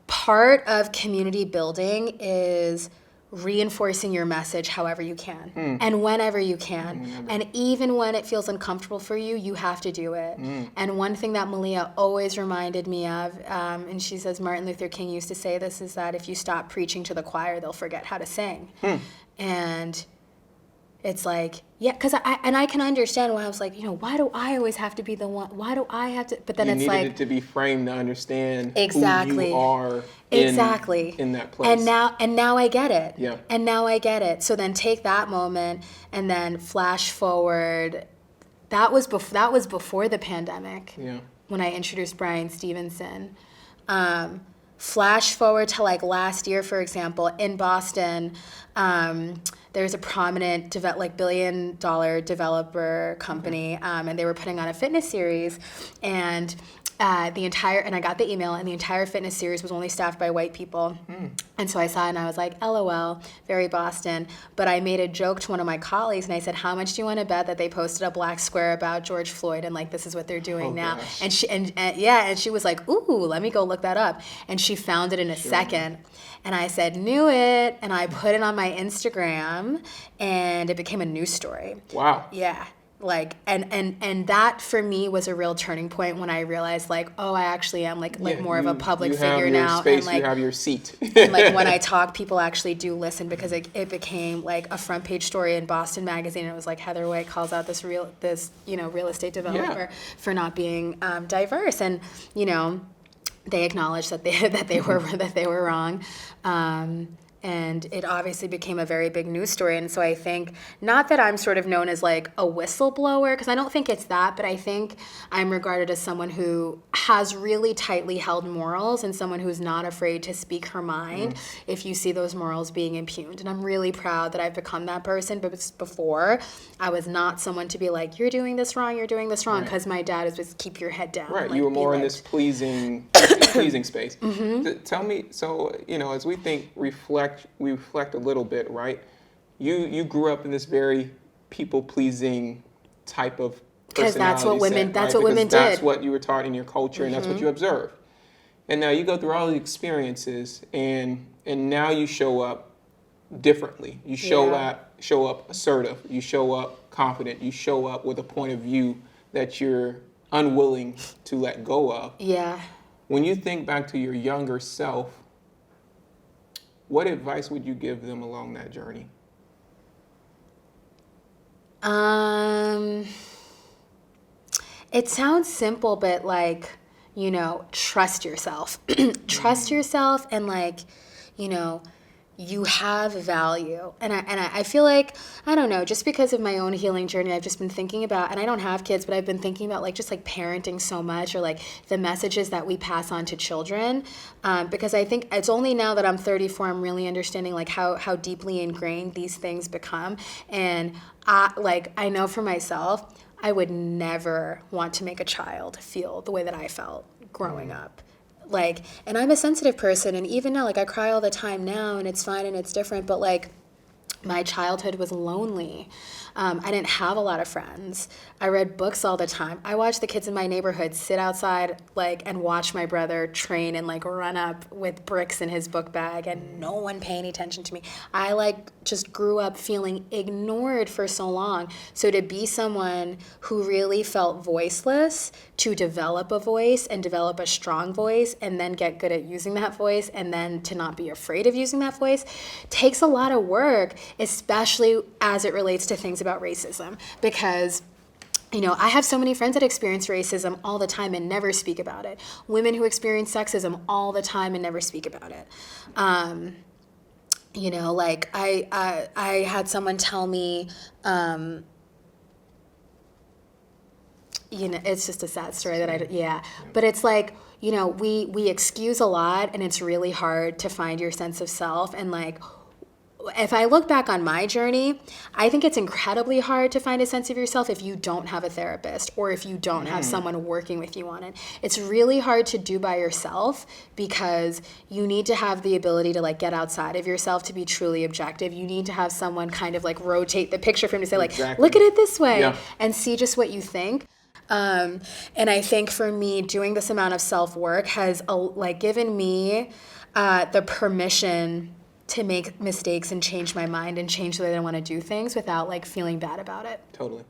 part of community building is reinforcing your message however you can and whenever you can. And even when it feels uncomfortable for you, you have to do it. And one thing that Malia always reminded me of, and she says Martin Luther King used to say this, is that if you stop preaching to the choir, they'll forget how to sing. And it's like, yeah, because I can understand why I was like, you know, why do I always have to be the one? Why do I have to? But then it's like, it to be framed to understand who you are in that place. And now I get it. Yeah. And now I get it. So then take that moment and then flash forward. That was before the pandemic. Yeah. When I introduced Bryan Stevenson. Flash forward to like last year, for example, in Boston. There's a prominent billion-dollar developer company, and they were putting on a fitness series, and I got the email, and the entire fitness series was only staffed by white people. And so I saw it, and I was like, LOL, very Boston. But I made a joke to one of my colleagues, and I said, how much do you want to bet that they posted a black square about George Floyd, and like, this is what they're doing now? Gosh. And she was like, ooh, let me go look that up. And she found it in a second. And I said, knew it, and I put it on my Instagram, and it became a news story. Wow. Yeah. Like, and that for me was a real turning point when I realized, like, oh, I actually am like more of a public figure now. Space, and like, you have your seat. And like when I talk, people actually do listen, because it became like a front page story in Boston Magazine. And it was like Heather White calls out this real estate developer for not being diverse, and you know, they acknowledged that they were wrong. And it obviously became a very big news story. And so I think, not that I'm sort of known as like a whistleblower, because I don't think it's that, but I think I'm regarded as someone who has really tightly held morals and someone who's not afraid to speak her mind if you see those morals being impugned. And I'm really proud that I've become that person. But before, I was not someone to be like, you're doing this wrong, because my dad is just keep your head down. Right, like, you were more in this pleasing space. Tell me, so, you know, as we reflect a little bit, right? You grew up in this very people-pleasing type of Because that's what women. set, That's right? what women Because that's did. what you were taught in your culture, and that's what you observe. And now you go through all the experiences, and now you show up differently. You show up assertive. You show up confident. You show up with a point of view that you're unwilling to let go of. Yeah. When you think back to your younger self, what advice would you give them along that journey? It sounds simple, but like, trust yourself. Trust yourself, and like, you have value. And I feel like, I don't know, just because of my own healing journey, I've just been thinking about, and I don't have kids, but I've been thinking about like just like parenting so much, or like the messages that we pass on to children. Because I think it's only now that I'm 34, I'm really understanding like how deeply ingrained these things become. And I know for myself, I would never want to make a child feel the way that I felt growing up. Like, and I'm a sensitive person, and even now, like, I cry all the time now, and it's fine and it's different, but like, my childhood was lonely. I didn't have a lot of friends. I read books all the time. I watched the kids in my neighborhood sit outside and watch my brother train and run up with bricks in his book bag, and no one pay any attention to me. I just grew up feeling ignored for so long. So to be someone who really felt voiceless, to develop a voice and develop a strong voice, and then get good at using that voice, and then to not be afraid of using that voice, takes a lot of work, especially as it relates to things about racism. Because I have so many friends that experience racism all the time and never speak about it. Women who experience sexism all the time and never speak about it. I had someone tell me, it's just a sad story but it's like, we excuse a lot, and it's really hard to find your sense of self. And if I look back on my journey, I think it's incredibly hard to find a sense of yourself if you don't have a therapist, or if you don't have someone working with you on it. It's really hard to do by yourself, because you need to have the ability to get outside of yourself to be truly objective. You need to have someone kind of rotate the picture for him to say Exactly. look at it this way, Yeah. and see just what you think. And I think for me, doing this amount of self-work has given me the permission to make mistakes and change my mind and change the way that I want to do things without feeling bad about it. Totally.